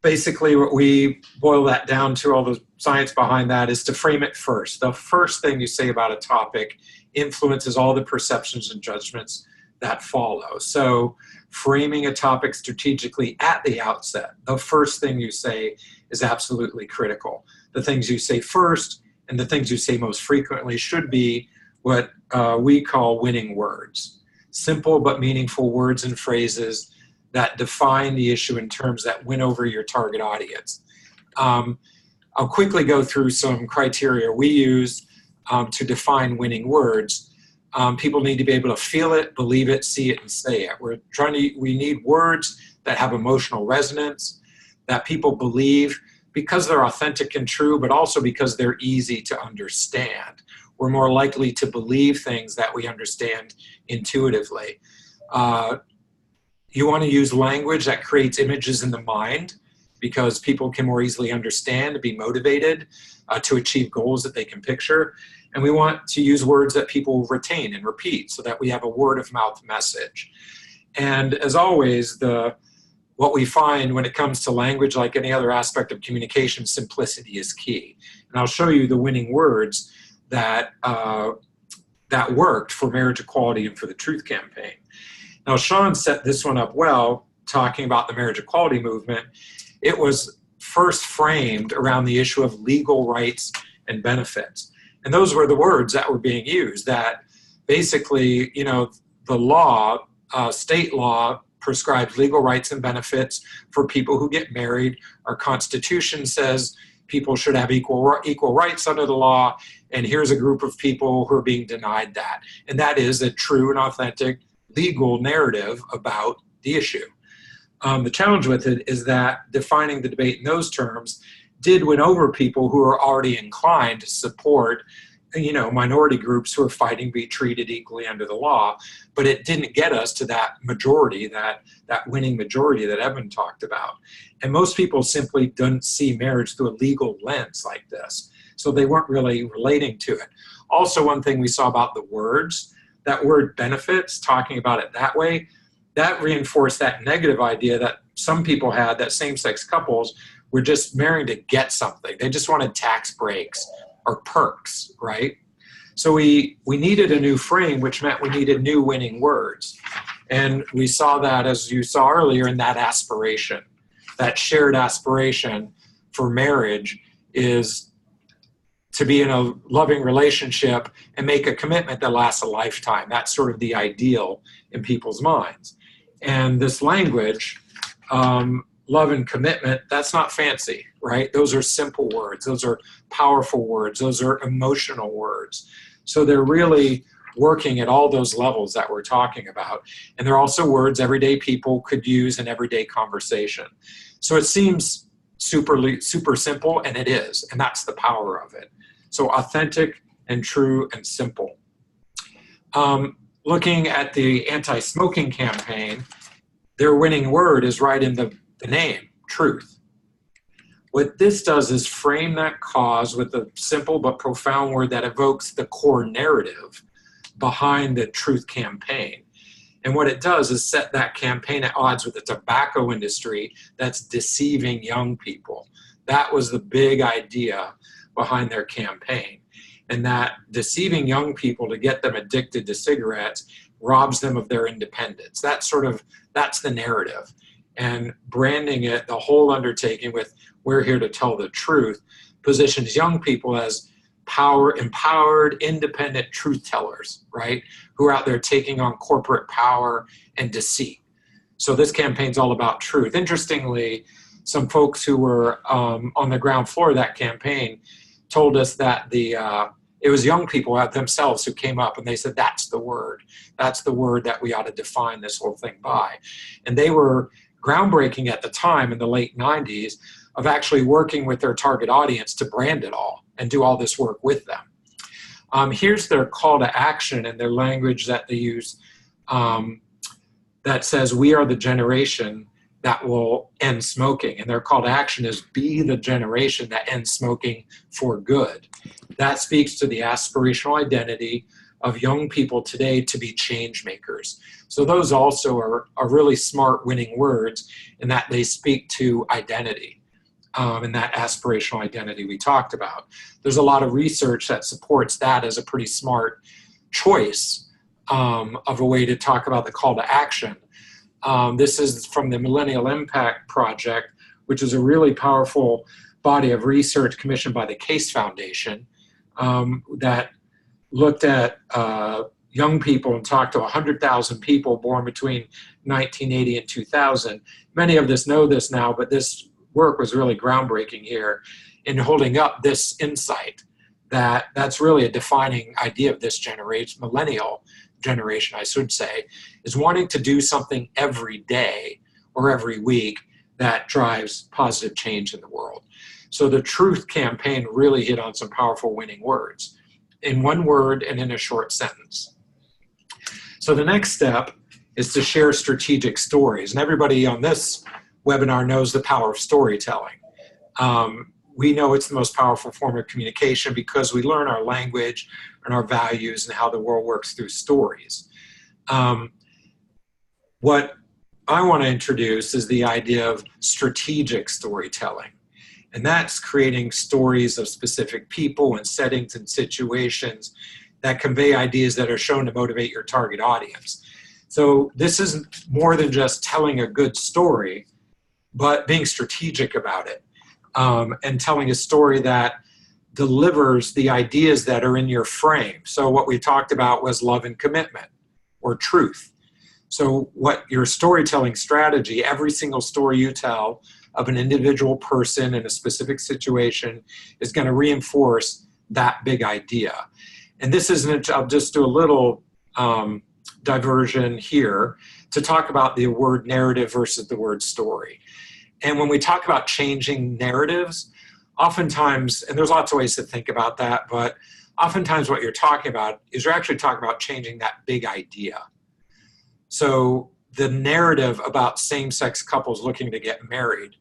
Speaker 2: Basically, what we boil that down to, all the science behind that, is to frame it first. The first thing you say about a topic influences all the perceptions and judgments that follow. So framing a topic strategically at the outset, the first thing you say is absolutely critical. The things you say first and the things you say most frequently should be what we call winning words. Simple but meaningful words and phrases that define the issue in terms that win over your target audience. I'll quickly go through some criteria we use to define winning words. People need to be able to feel it, believe it, see it, and say it. We need words that have emotional resonance, that people believe because they're authentic and true, but also because they're easy to understand. We're more likely to believe things that we understand intuitively. You want to use language that creates images in the mind because people can more easily understand, be motivated to achieve goals that they can picture. And we want to use words that people retain and repeat so that we have a word of mouth message. And as always, what we find when it comes to language, like any other aspect of communication, simplicity is key. And I'll show you the winning words that worked for marriage equality and for the Truth Campaign. Now, Sean set this one up well, talking about the marriage equality movement. It was first framed around the issue of legal rights and benefits. And those were the words that were being used, that basically, the law, state law, prescribes legal rights and benefits for people who get married. Our Constitution says people should have equal rights under the law, and here's a group of people who are being denied that. And that is a true and authentic legal narrative about the issue. The challenge with it is that defining the debate in those terms did win over people who are already inclined to support minority groups who are fighting to be treated equally under the law, but it didn't get us to that majority, that winning majority that Evan talked about. And most people simply don't see marriage through a legal lens like this, so they weren't really relating to it. Also, one thing we saw about the words, that word benefits, talking about it that way, that reinforced that negative idea that some people had, that same-sex couples were just marrying to get something. They just wanted tax breaks or perks, right? So we needed a new frame, which meant we needed new winning words. And we saw that, as you saw earlier, in that aspiration. That shared aspiration for marriage is to be in a loving relationship and make a commitment that lasts a lifetime. That's sort of the ideal in people's minds. And this language, love and commitment, that's not fancy, right? Those are simple words. Those are powerful words. Those are emotional words. So they're really working at all those levels that we're talking about. And they're also words everyday people could use in everyday conversation. So it seems super simple, and it is, and that's the power of it. So authentic and true and simple. Looking at the anti-smoking campaign, their winning word is right in the name, truth. What this does is frame that cause with a simple but profound word that evokes the core narrative behind the Truth Campaign. And what it does is set that campaign at odds with the tobacco industry that's deceiving young people. That was the big idea behind their campaign. And that deceiving young people to get them addicted to cigarettes robs them of their independence. That's the narrative. And branding it, the whole undertaking with "we're here to tell the truth," positions young people as empowered, independent truth tellers, right? Who are out there taking on corporate power and deceit. So this campaign's all about truth. Interestingly, some folks who were on the ground floor of that campaign told us that it was young people themselves who came up and they said, that's the word. That's the word that we ought to define this whole thing by. And they were groundbreaking at the time in the late 90s of actually working with their target audience to brand it all and do all this work with them. Here's their call to action and their language that they use that says, "We are the generation that will end smoking." And their call to action is, be the generation that ends smoking for good. That speaks to the aspirational identity of young people today to be change makers. So those also are really smart winning words in that they speak to identity and that aspirational identity we talked about. There's a lot of research that supports that as a pretty smart choice of a way to talk about the call to action. This is from the Millennial Impact Project, which is a really powerful body of research commissioned by the Case Foundation that looked at young people and talked to 100,000 people born between 1980 and 2000. Many of us know this now, but this work was really groundbreaking here in holding up this insight that that's really a defining idea of this generation, millennial generation, I should say, is wanting to do something every day or every week that drives positive change in the world. So the Truth campaign really hit on some powerful winning words in one word and in a short sentence. So the next step is to share strategic stories. And everybody on this webinar knows the power of storytelling. We know it's the most powerful form of communication because we learn our language and our values and how the world works through stories. What I want to introduce is the idea of strategic storytelling. And that's creating stories of specific people and settings and situations that convey ideas that are shown to motivate your target audience. So this isn't more than just telling a good story, but being strategic about it, and telling a story that delivers the ideas that are in your frame. So what we talked about was love and commitment, or truth. So what your storytelling strategy, every single story you tell of an individual person in a specific situation is going to reinforce that big idea. And this isn't, I'll just do a little diversion here to talk about the word narrative versus the word story. And when we talk about changing narratives, oftentimes, and there's lots of ways to think about that, but oftentimes what you're talking about is you're actually talking about changing that big idea. So the narrative about same-sex couples looking to get married,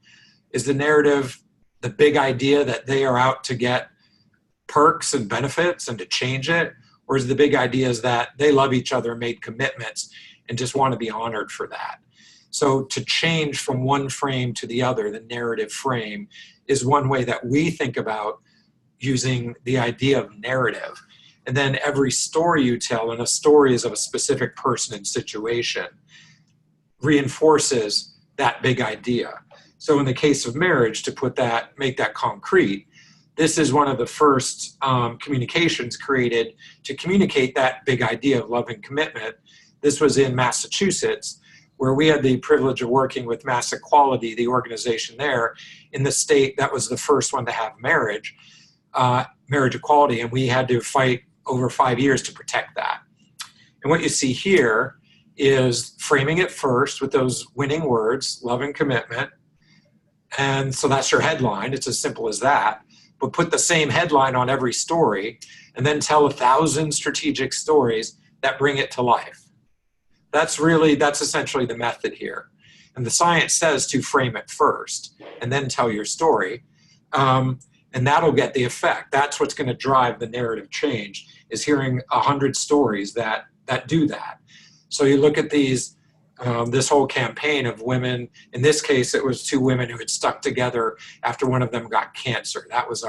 Speaker 2: is the narrative the big idea that they are out to get perks and benefits and to change it? Or is the big idea is that they love each other and made commitments and just want to be honored for that? So to change from one frame to the other, the narrative frame, is one way that we think about using the idea of narrative. And then every story you tell, and a story is of a specific person and situation, reinforces that big idea. So in the case of marriage, to put that, make that concrete, this is one of the first communications created to communicate that big idea of love and commitment. This was in Massachusetts, where we had the privilege of working with Mass Equality, the organization there, in the state that was the first one to have marriage equality, and we had to fight over 5 years to protect that. And what you see here is framing it first with those winning words, love and commitment. And so that's your headline. It's as simple as that. But put the same headline on every story and then tell 1,000 strategic stories that bring it to life. That's essentially the method here. And the science says to frame it first and then tell your story. And that'll get the effect. That's what's going to drive the narrative change, is hearing 100 stories that do that. So you look at these, this whole campaign of women. In this case, it was 2 women who had stuck together after one of them got cancer. That was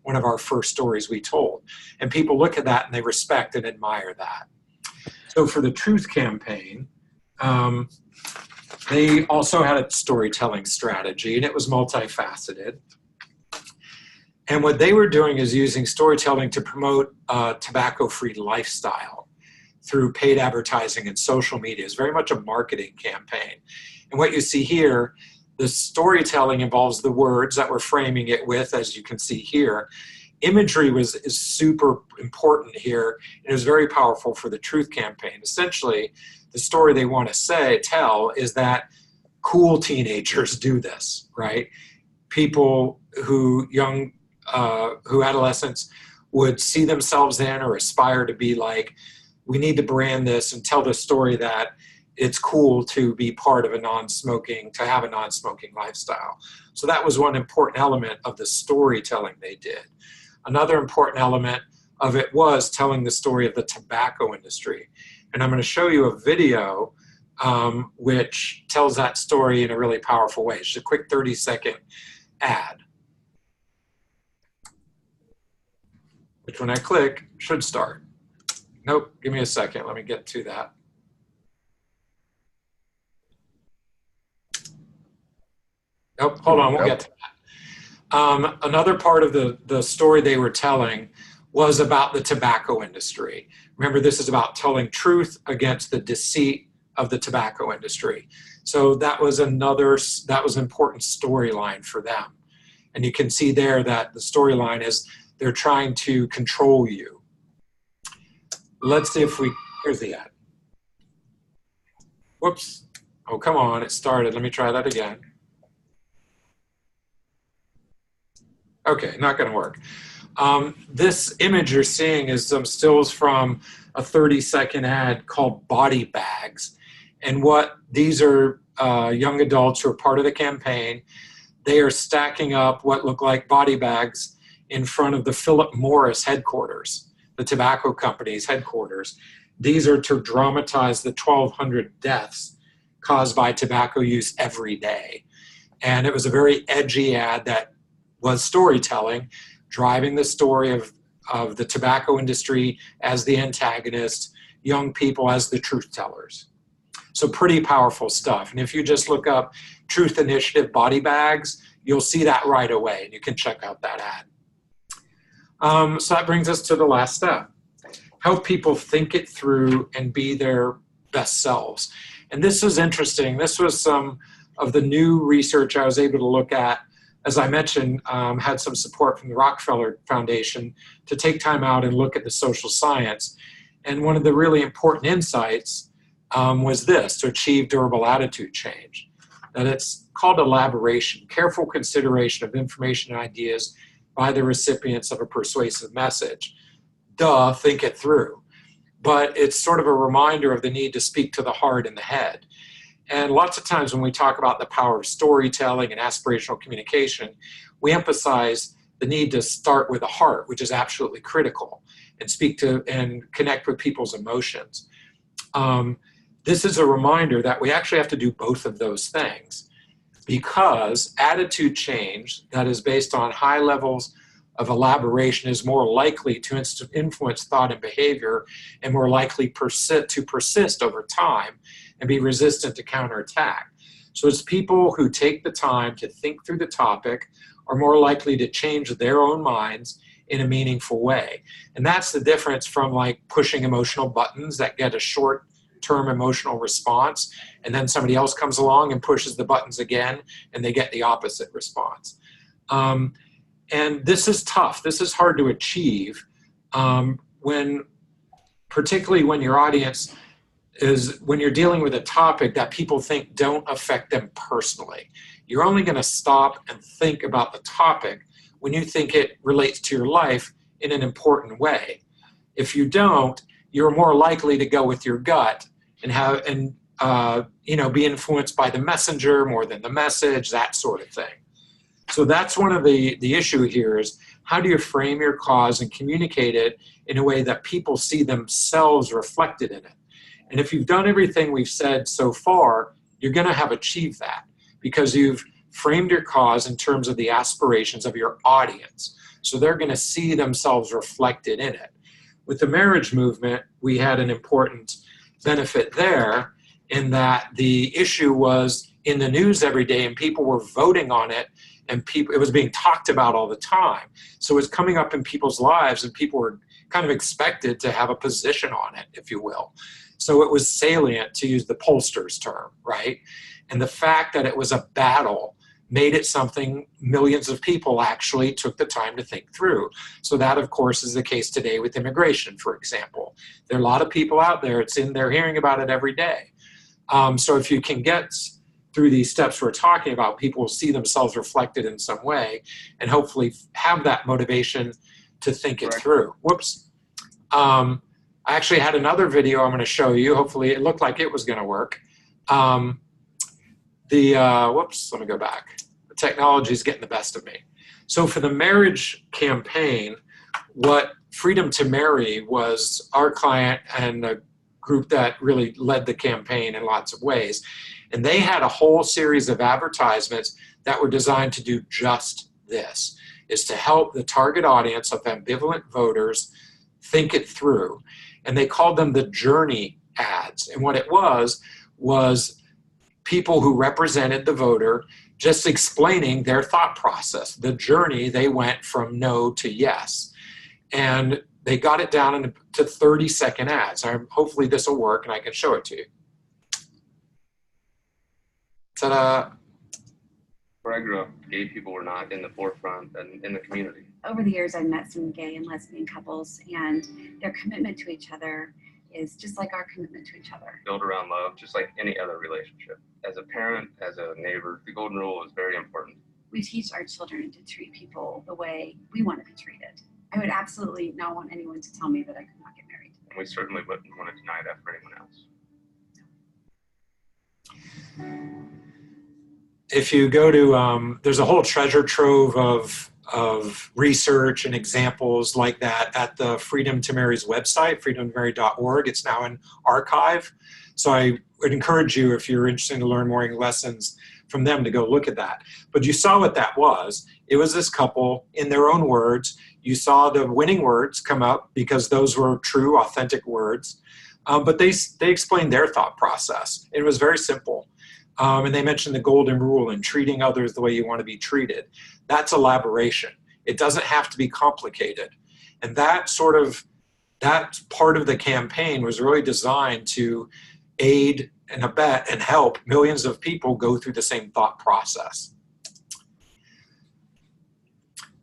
Speaker 2: one of our first stories we told. And people look at that and they respect and admire that. So for the Truth campaign, they also had a storytelling strategy, and it was multifaceted. And what they were doing is using storytelling to promote a tobacco-free lifestyle through paid advertising and social media. It's very much a marketing campaign. And what you see here, the storytelling involves the words that we're framing it with, as you can see here. Imagery is super important here, and it was very powerful for the Truth campaign. Essentially, the story they want to tell is that cool teenagers do this, right? People who adolescents would see themselves in or aspire to be like. We need to brand this and tell the story that it's cool to be part of to have a non-smoking lifestyle. So that was one important element of the storytelling they did. Another important element of it was telling the story of the tobacco industry. And I'm going to show you a video which tells that story in a really powerful way. It's just a quick 30-second ad, which when I click should start. Nope, give me a second. Let me get to that. Nope, hold on, we'll get to that. Another part of the story they were telling was about the tobacco industry. Remember, this is about telling truth against the deceit of the tobacco industry. So that was an important storyline for them. And you can see there that the storyline is they're trying to control you. Let's see if here's the ad. Whoops. Oh, come on, it started. Let me try that again. Okay, not gonna work. This image you're seeing is some stills from a 30-second ad called Body Bags. And what these are young adults who are part of the campaign. They are stacking up what look like body bags in front of the Philip Morris headquarters, the tobacco company's headquarters. These are to dramatize the 1,200 deaths caused by tobacco use every day. And it was a very edgy ad that was storytelling, driving the story of the tobacco industry as the antagonist, young people as the truth tellers. So pretty powerful stuff. And if you just look up Truth Initiative body bags, you'll see that right away. And you can check out that ad. So that brings us to the last step. Help people think it through and be their best selves. And this is interesting. This was some of the new research I was able to look at. As I mentioned, had some support from the Rockefeller Foundation to take time out and look at the social science. And one of the really important insights was this: to achieve durable attitude change. That it's called elaboration, careful consideration of information and ideas by the recipients of a persuasive message. Duh, think it through. But it's sort of a reminder of the need to speak to the heart and the head. And lots of times when we talk about the power of storytelling and aspirational communication, we emphasize the need to start with the heart, which is absolutely critical, and speak to and connect with people's emotions. This is a reminder that we actually have to do both of those things, because attitude change that is based on high levels of elaboration is more likely to influence thought and behavior, and more likely to persist over time and be resistant to counterattack. So it's people who take the time to think through the topic are more likely to change their own minds in a meaningful way. And that's the difference from like pushing emotional buttons that get a short-term emotional response, and then somebody else comes along and pushes the buttons again and they get the opposite response. And this is tough. This is hard to achieve particularly when your audience when you're dealing with a topic that people think don't affect them personally. You're only going to stop and think about the topic when you think it relates to your life in an important way. If you don't, you're more likely to go with your gut and be influenced by the messenger more than the message, that sort of thing. So that's one of the issue here is, how do you frame your cause and communicate it in a way that people see themselves reflected in it? And if you've done everything we've said so far, you're going to have achieved that, because you've framed your cause in terms of the aspirations of your audience. So they're going to see themselves reflected in it. With the marriage movement, we had an important benefit there in that the issue was in the news every day and people were voting on it, and it was being talked about all the time. So it was coming up in people's lives and people were kind of expected to have a position on it, if you will. So it was salient, to use the pollsters' term, right? And the fact that it was a battle made it something millions of people actually took the time to think through. So that, of course, is the case today with immigration, for example. There are a lot of people out there, they're hearing about it every day. So if you can get through these steps we're talking about, people will see themselves reflected in some way and hopefully have that motivation to think it through. Whoops. I actually had another video I'm going to show you. Hopefully it looked like it was going to work. Whoops, let me go back. The technology is getting the best of me. So for the marriage campaign, what Freedom to Marry was our client and the group that really led the campaign in lots of ways. And they had a whole series of advertisements that were designed to do just this, is to help the target audience of ambivalent voters think it through. And they called them the journey ads. And what it was people who represented the voter just explaining their thought process, the journey they went from no to yes. And they got it down to 30-second ads. Hopefully this will work and I can show it to you. Ta-da.
Speaker 3: Where I grew up, gay people were not in the forefront and in the community.
Speaker 4: Over the years, I've met some gay and lesbian couples, and their commitment to each other is just like our commitment to each other.
Speaker 3: Built around love, just like any other relationship. As a parent, as a neighbor, the golden rule is very important.
Speaker 4: We teach our children to treat people the way we want to be treated. I would absolutely not want anyone to tell me that I could not get married.
Speaker 3: And we certainly wouldn't want to deny that for anyone else.
Speaker 2: If you go to, there's a whole treasure trove of research and examples like that at the Freedom to Mary's website, freedomtomary.org. It's now in archive. So I would encourage you, if you're interested in learning lessons from them, to go look at that. But you saw what that was. It was this couple, in their own words. You saw the winning words come up because those were true, authentic words. But they explained their thought process. It was very simple. And they mentioned the golden rule and treating others the way you want to be treated. That's elaboration. It doesn't have to be complicated. And that part of the campaign was really designed to aid and abet and help millions of people go through the same thought process.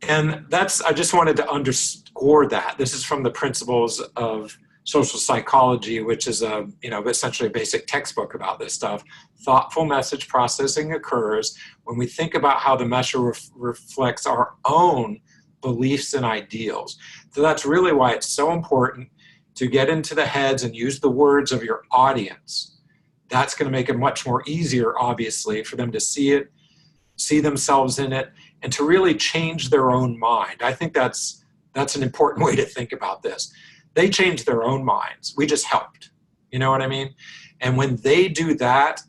Speaker 2: And I just wanted to underscore that. This is from the Principles of Social Psychology, which is essentially a basic textbook about this stuff. Thoughtful message processing occurs when we think about how the message reflects our own beliefs and ideals. So that's really why it's so important to get into the heads and use the words of your audience. That's going to make it much more easier, obviously, for them to see it, see themselves in it, and to really change their own mind. I think that's an important way to think about this. They changed their own minds. We just helped. You know what I mean? And when they do that,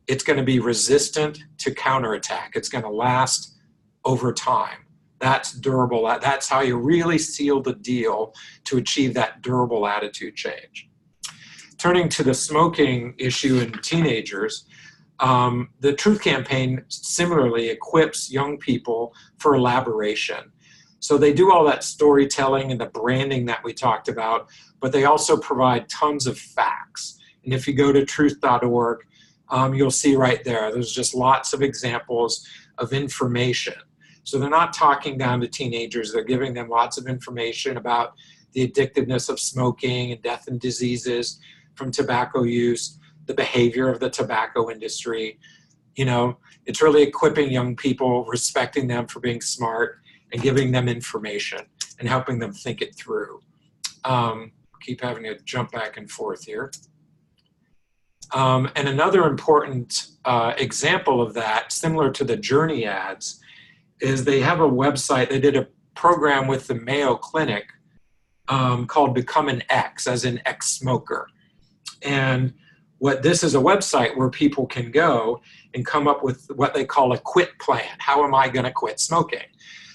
Speaker 2: it's going to be resistant to counterattack. It's going to last over time. That's durable. That's how you really seal the deal to achieve that durable attitude change. Turning to the smoking issue in teenagers, the Truth Campaign similarly equips young people for elaboration. So they do all that storytelling and the branding that we talked about, but they also provide tons of facts. And if you go to truth.org, you'll see right there, there's just lots of examples of information. So they're not talking down to teenagers, they're giving them lots of information about the addictiveness of smoking and death and diseases from tobacco use, the behavior of the tobacco industry. You know, it's really equipping young people, respecting them for being smart, and giving them information and helping them think it through. Keep having to jump back and forth here. And another important example of that, similar to the Journey ads, is they have a website. They did a program with the Mayo Clinic called Become an X, as in ex-smoker. And this is a website where people can go and come up with what they call a quit plan. How am I going to quit smoking?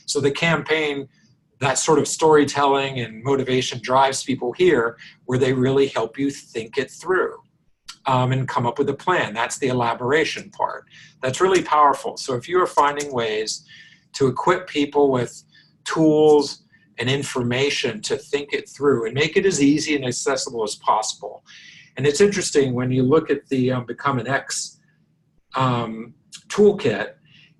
Speaker 2: So the campaign, that sort of storytelling and motivation drives people here where they really help you think it through and come up with a plan. That's the elaboration part. That's really powerful. So if you are finding ways to equip people with tools and information to think it through and make it as easy and accessible as possible. And it's interesting when you look at the Become an X toolkit,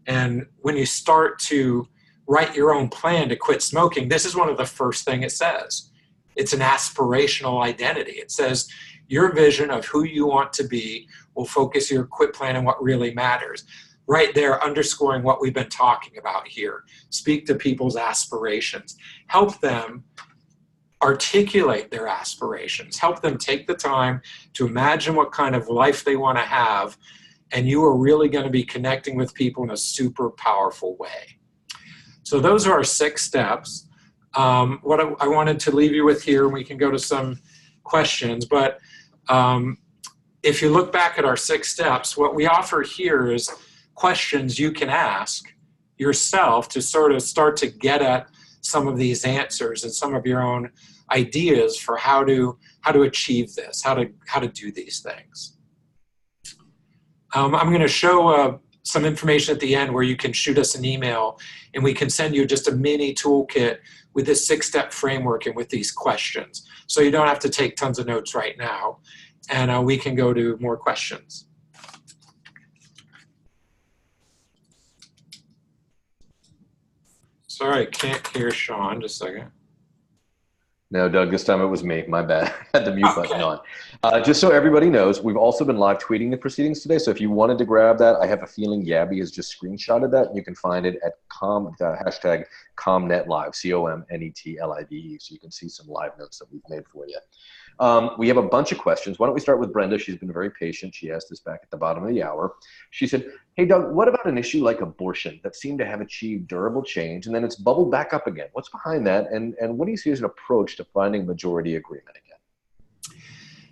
Speaker 2: and when you start to write your own plan to quit smoking, this is one of the first things it says. It's an aspirational identity. It says your vision of who you want to be will focus your quit plan on what really matters. Right there, underscoring what we've been talking about here. Speak to people's aspirations. Help them articulate their aspirations. Help them take the time to imagine what kind of life they want to have, and you are really going to be connecting with people in a super powerful way. So those are our 6 steps. What I wanted to leave you with here, and we can go to some questions, but if you look back at our 6 steps, what we offer here is questions you can ask yourself to sort of start to get at some of these answers and some of your own ideas for how to achieve this, how to do these things. I'm going to show some information at the end where you can shoot us an email and we can send you just a mini toolkit with this 6-step framework and with these questions. So you don't have to take tons of notes right now, and we can go to more questions. Sorry, I can't hear Sean. Just a second.
Speaker 1: No, Doug, this time it was me. My bad. I had the mute button on. Just so everybody knows, we've also been live tweeting the proceedings today. So if you wanted to grab that, I have a feeling Yabby has just screenshotted that. You can find it at hashtag ComNetLive, ComNetLive. So you can see some live notes that we've made for you. We have a bunch of questions. Why don't we start with Brenda? She's been very patient. She asked this back at the bottom of the hour. She said, hey, Doug, what about an issue like abortion that seemed to have achieved durable change and then it's bubbled back up again? What's behind that? And what do you see as an approach to finding majority agreement again?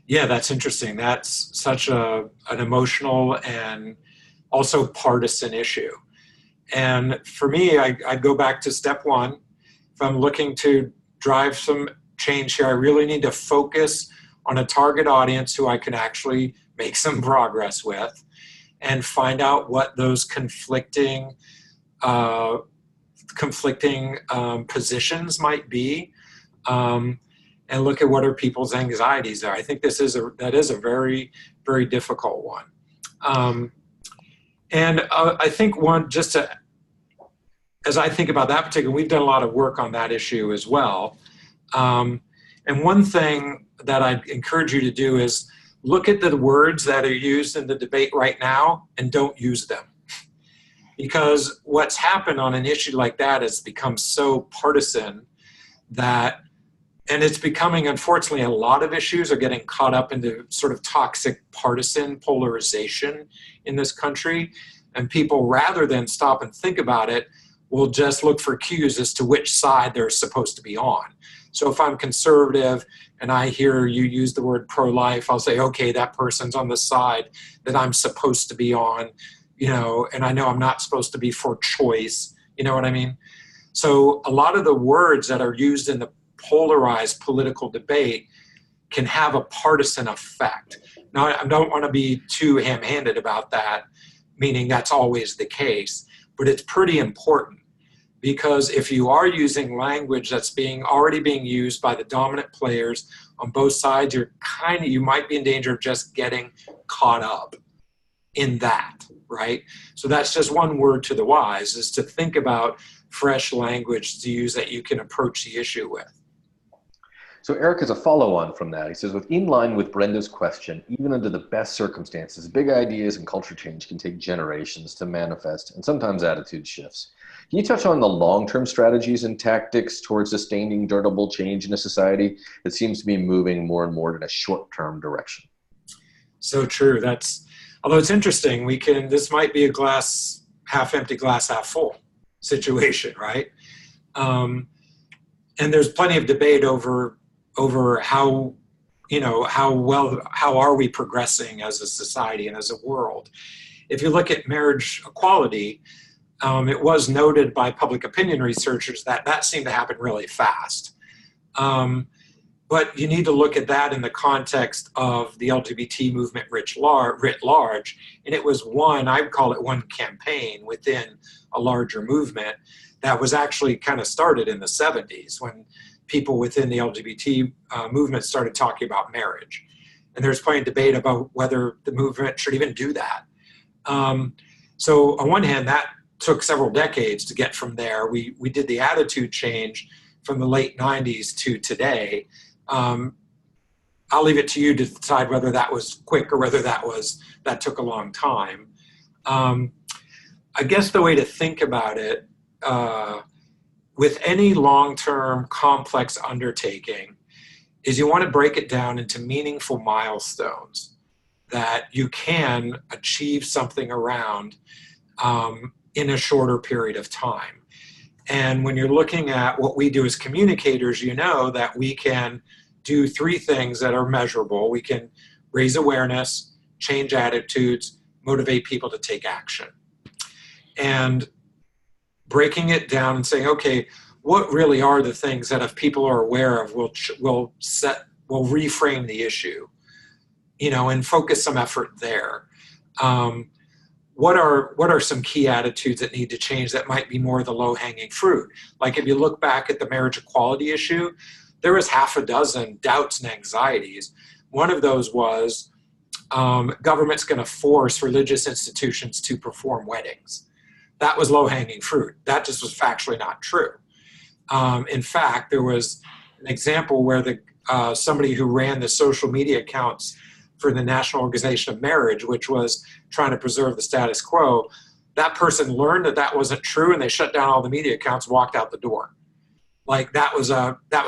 Speaker 2: Yeah, that's interesting. That's such an emotional and also partisan issue. And for me, I go back to step one. If I'm looking to drive some change here, I really need to focus on a target audience who I can actually make some progress with and find out what those conflicting positions might be, and look at what are people's anxieties there. I think that is a very, very difficult one. I think as I think about that particular, we've done a lot of work on that issue as well. And one thing that I'd encourage you to do is look at the words that are used in the debate right now and don't use them. Because what's happened on an issue like that has become so partisan that, and it's becoming, unfortunately, a lot of issues are getting caught up into sort of toxic partisan polarization in this country. And people, rather than stop and think about it, will just look for cues as to which side they're supposed to be on. So if I'm conservative and I hear you use the word pro-life, I'll say, okay, that person's on the side that I'm supposed to be on, and I know I'm not supposed to be for choice, you know what I mean? So a lot of the words that are used in the polarized political debate can have a partisan effect. Now, I don't want to be too ham-handed about that, meaning that's always the case, but it's pretty important. Because if you are using language that's already being used by the dominant players on both sides, you might be in danger of just getting caught up in that, right? So that's just one word to the wise, is to think about fresh language to use that you can approach the issue with.
Speaker 1: So Eric has a follow-on from that. He says, in line with Brenda's question, even under the best circumstances, big ideas and culture change can take generations to manifest, and sometimes attitude shifts. Can you touch on the long-term strategies and tactics towards sustaining durable change in a society that seems to be moving more and more in a short-term direction?
Speaker 2: So true. Although it's interesting, this might be a glass half empty, glass half full situation, right? And there's plenty of debate over how are we progressing as a society and as a world. If you look at marriage equality, it was noted by public opinion researchers that seemed to happen really fast. But you need to look at that in the context of the LGBT movement writ large. And it was I would call it one campaign within a larger movement that was actually kind of started in the 70s when people within the LGBT movement started talking about marriage. And there's plenty of debate about whether the movement should even do that. So on one hand, that took several decades to get from there. We did the attitude change from the late 90s to today. I'll leave it to you to decide whether that was quick or whether that took a long time. I guess the way to think about it, with any long-term complex undertaking, is you want to break it down into meaningful milestones that you can achieve something around in a shorter period of time. And when you're looking at what we do as communicators, you know that we can do 3 things that are measurable. We can raise awareness, change attitudes, motivate people to take action. And breaking it down and saying, okay, what really are the things that if people are aware of will reframe the issue, and focus some effort there. what are some key attitudes that need to change that might be more the low-hanging fruit? Like if you look back at the marriage equality issue, there was half a dozen doubts and anxieties. One of those was government's going to force religious institutions to perform weddings. That was low-hanging fruit. That just was factually not true. In fact, there was an example where somebody who ran the social media accounts for the National Organization of Marriage, which was trying to preserve the status quo, that person learned that that wasn't true, and they shut down all the media accounts, walked out the door. Like that was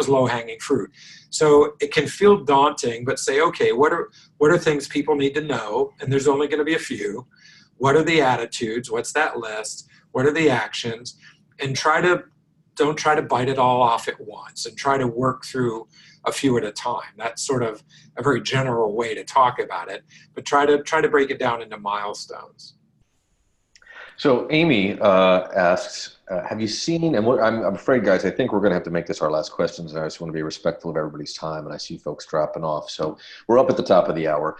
Speaker 2: low-hanging fruit. So it can feel daunting, but say, okay, what are things people need to know? And there's only going to be a few. What are the attitudes? What's that list? What are the actions? And don't try to bite it all off at once, and try to work through a few at a time. That's sort of a very general way to talk about it, but try to break it down into milestones.
Speaker 1: So Amy asks, have you seen, and I'm afraid, guys, I think we're going to have to make this our last questions, and I just want to be respectful of everybody's time, and I see folks dropping off. So we're up at the top of the hour.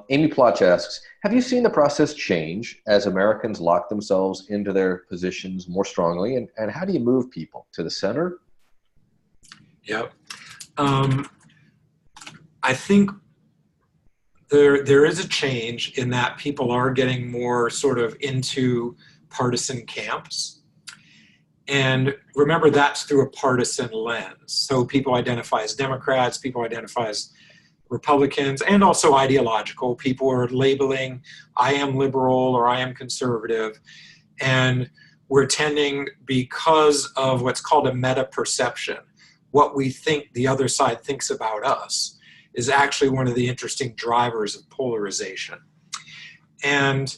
Speaker 1: Amy Plotch asks, have you seen the process change as Americans lock themselves into their positions more strongly, and how do you move people to the center?
Speaker 2: Yep. I think there is a change in that people are getting more sort of into partisan camps. And remember, that's through a partisan lens. So people identify as Democrats, people identify as Republicans, and also ideological. People are labeling, I am liberal or I am conservative. And we're tending, because of what's called a meta-perception, what we think the other side thinks about us is actually one of the interesting drivers of polarization. And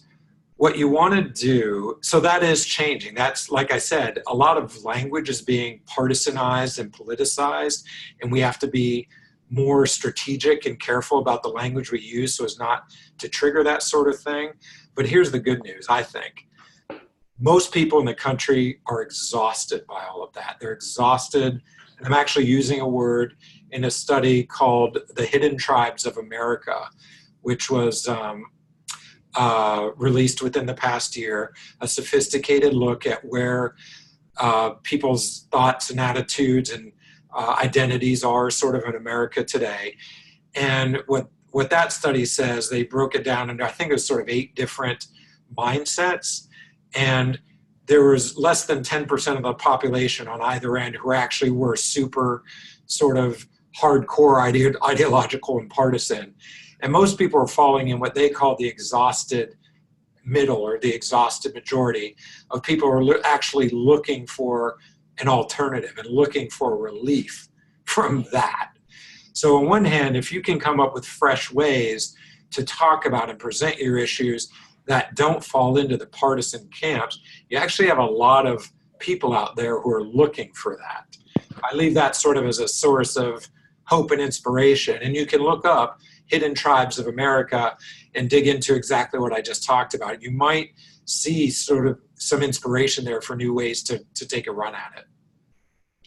Speaker 2: what you want to do, so that is changing. That's, like I said, a lot of language is being partisanized and politicized, and we have to be more strategic and careful about the language we use so as not to trigger that sort of thing. But here's the good news, I think. Most people in the country are exhausted by all of that. They're exhausted. I'm actually using a word in a study called The Hidden Tribes of America, which was released within the past year, a sophisticated look at where people's thoughts and attitudes and identities are sort of in America today. And what that study says, they broke it down into, I think it was sort of 8 different mindsets. And there was less than 10% of the population on either end who actually were super sort of hardcore ideological and partisan. And most people are falling in what they call the exhausted middle, or the exhausted majority of people who are actually looking for an alternative and looking for relief from that. So on one hand, if you can come up with fresh ways to talk about and present your issues that don't fall into the partisan camps, you actually have a lot of people out there who are looking for that. I leave that sort of as a source of hope and inspiration. And you can look up Hidden Tribes of America and dig into exactly what I just talked about. You might see sort of some inspiration there for new ways to take a run at it.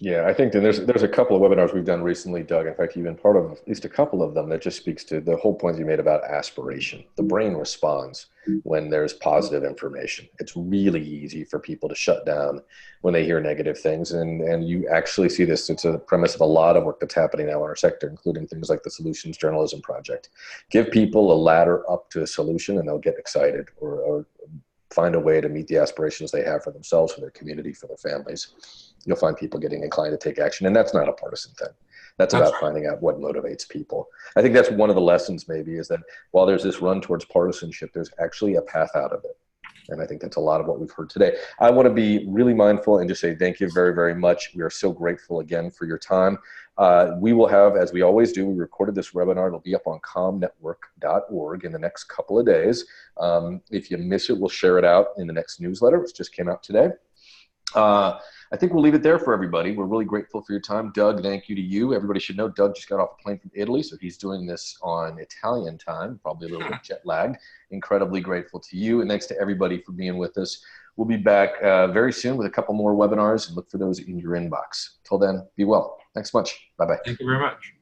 Speaker 1: Yeah, I think there's a couple of webinars we've done recently, Doug. In fact, you've been part of at least a couple of them that just speaks to the whole point you made about aspiration. The brain responds when there's positive information. It's really easy for people to shut down when they hear negative things. And you actually see this. It's a premise of a lot of work that's happening now in our sector, including things like the Solutions Journalism Project. Give people a ladder up to a solution and they'll get excited or find a way to meet the aspirations they have for themselves, for their community, for their families. You'll find people getting inclined to take action. And that's not a partisan thing. That's about finding out what motivates people. I think that's one of the lessons maybe, is that while there's this run towards partisanship, there's actually a path out of it. And I think that's a lot of what we've heard today. I want to be really mindful and just say thank you very, very much. We are so grateful again for your time. We will have, as we always do, we recorded this webinar. It'll be up on comnetwork.org in the next couple of days. If you miss it, we'll share it out in the next newsletter, which just came out today. I think we'll leave it there for everybody. We're really grateful for your time. Doug, thank you to you. Everybody should know Doug just got off a plane from Italy, so he's doing this on Italian time, probably a little bit jet lagged. Incredibly grateful to you, and thanks to everybody for being with us. We'll be back very soon with a couple more webinars, and look for those in your inbox. Till then, be well. Thanks much. Bye-bye.
Speaker 2: Thank you very much.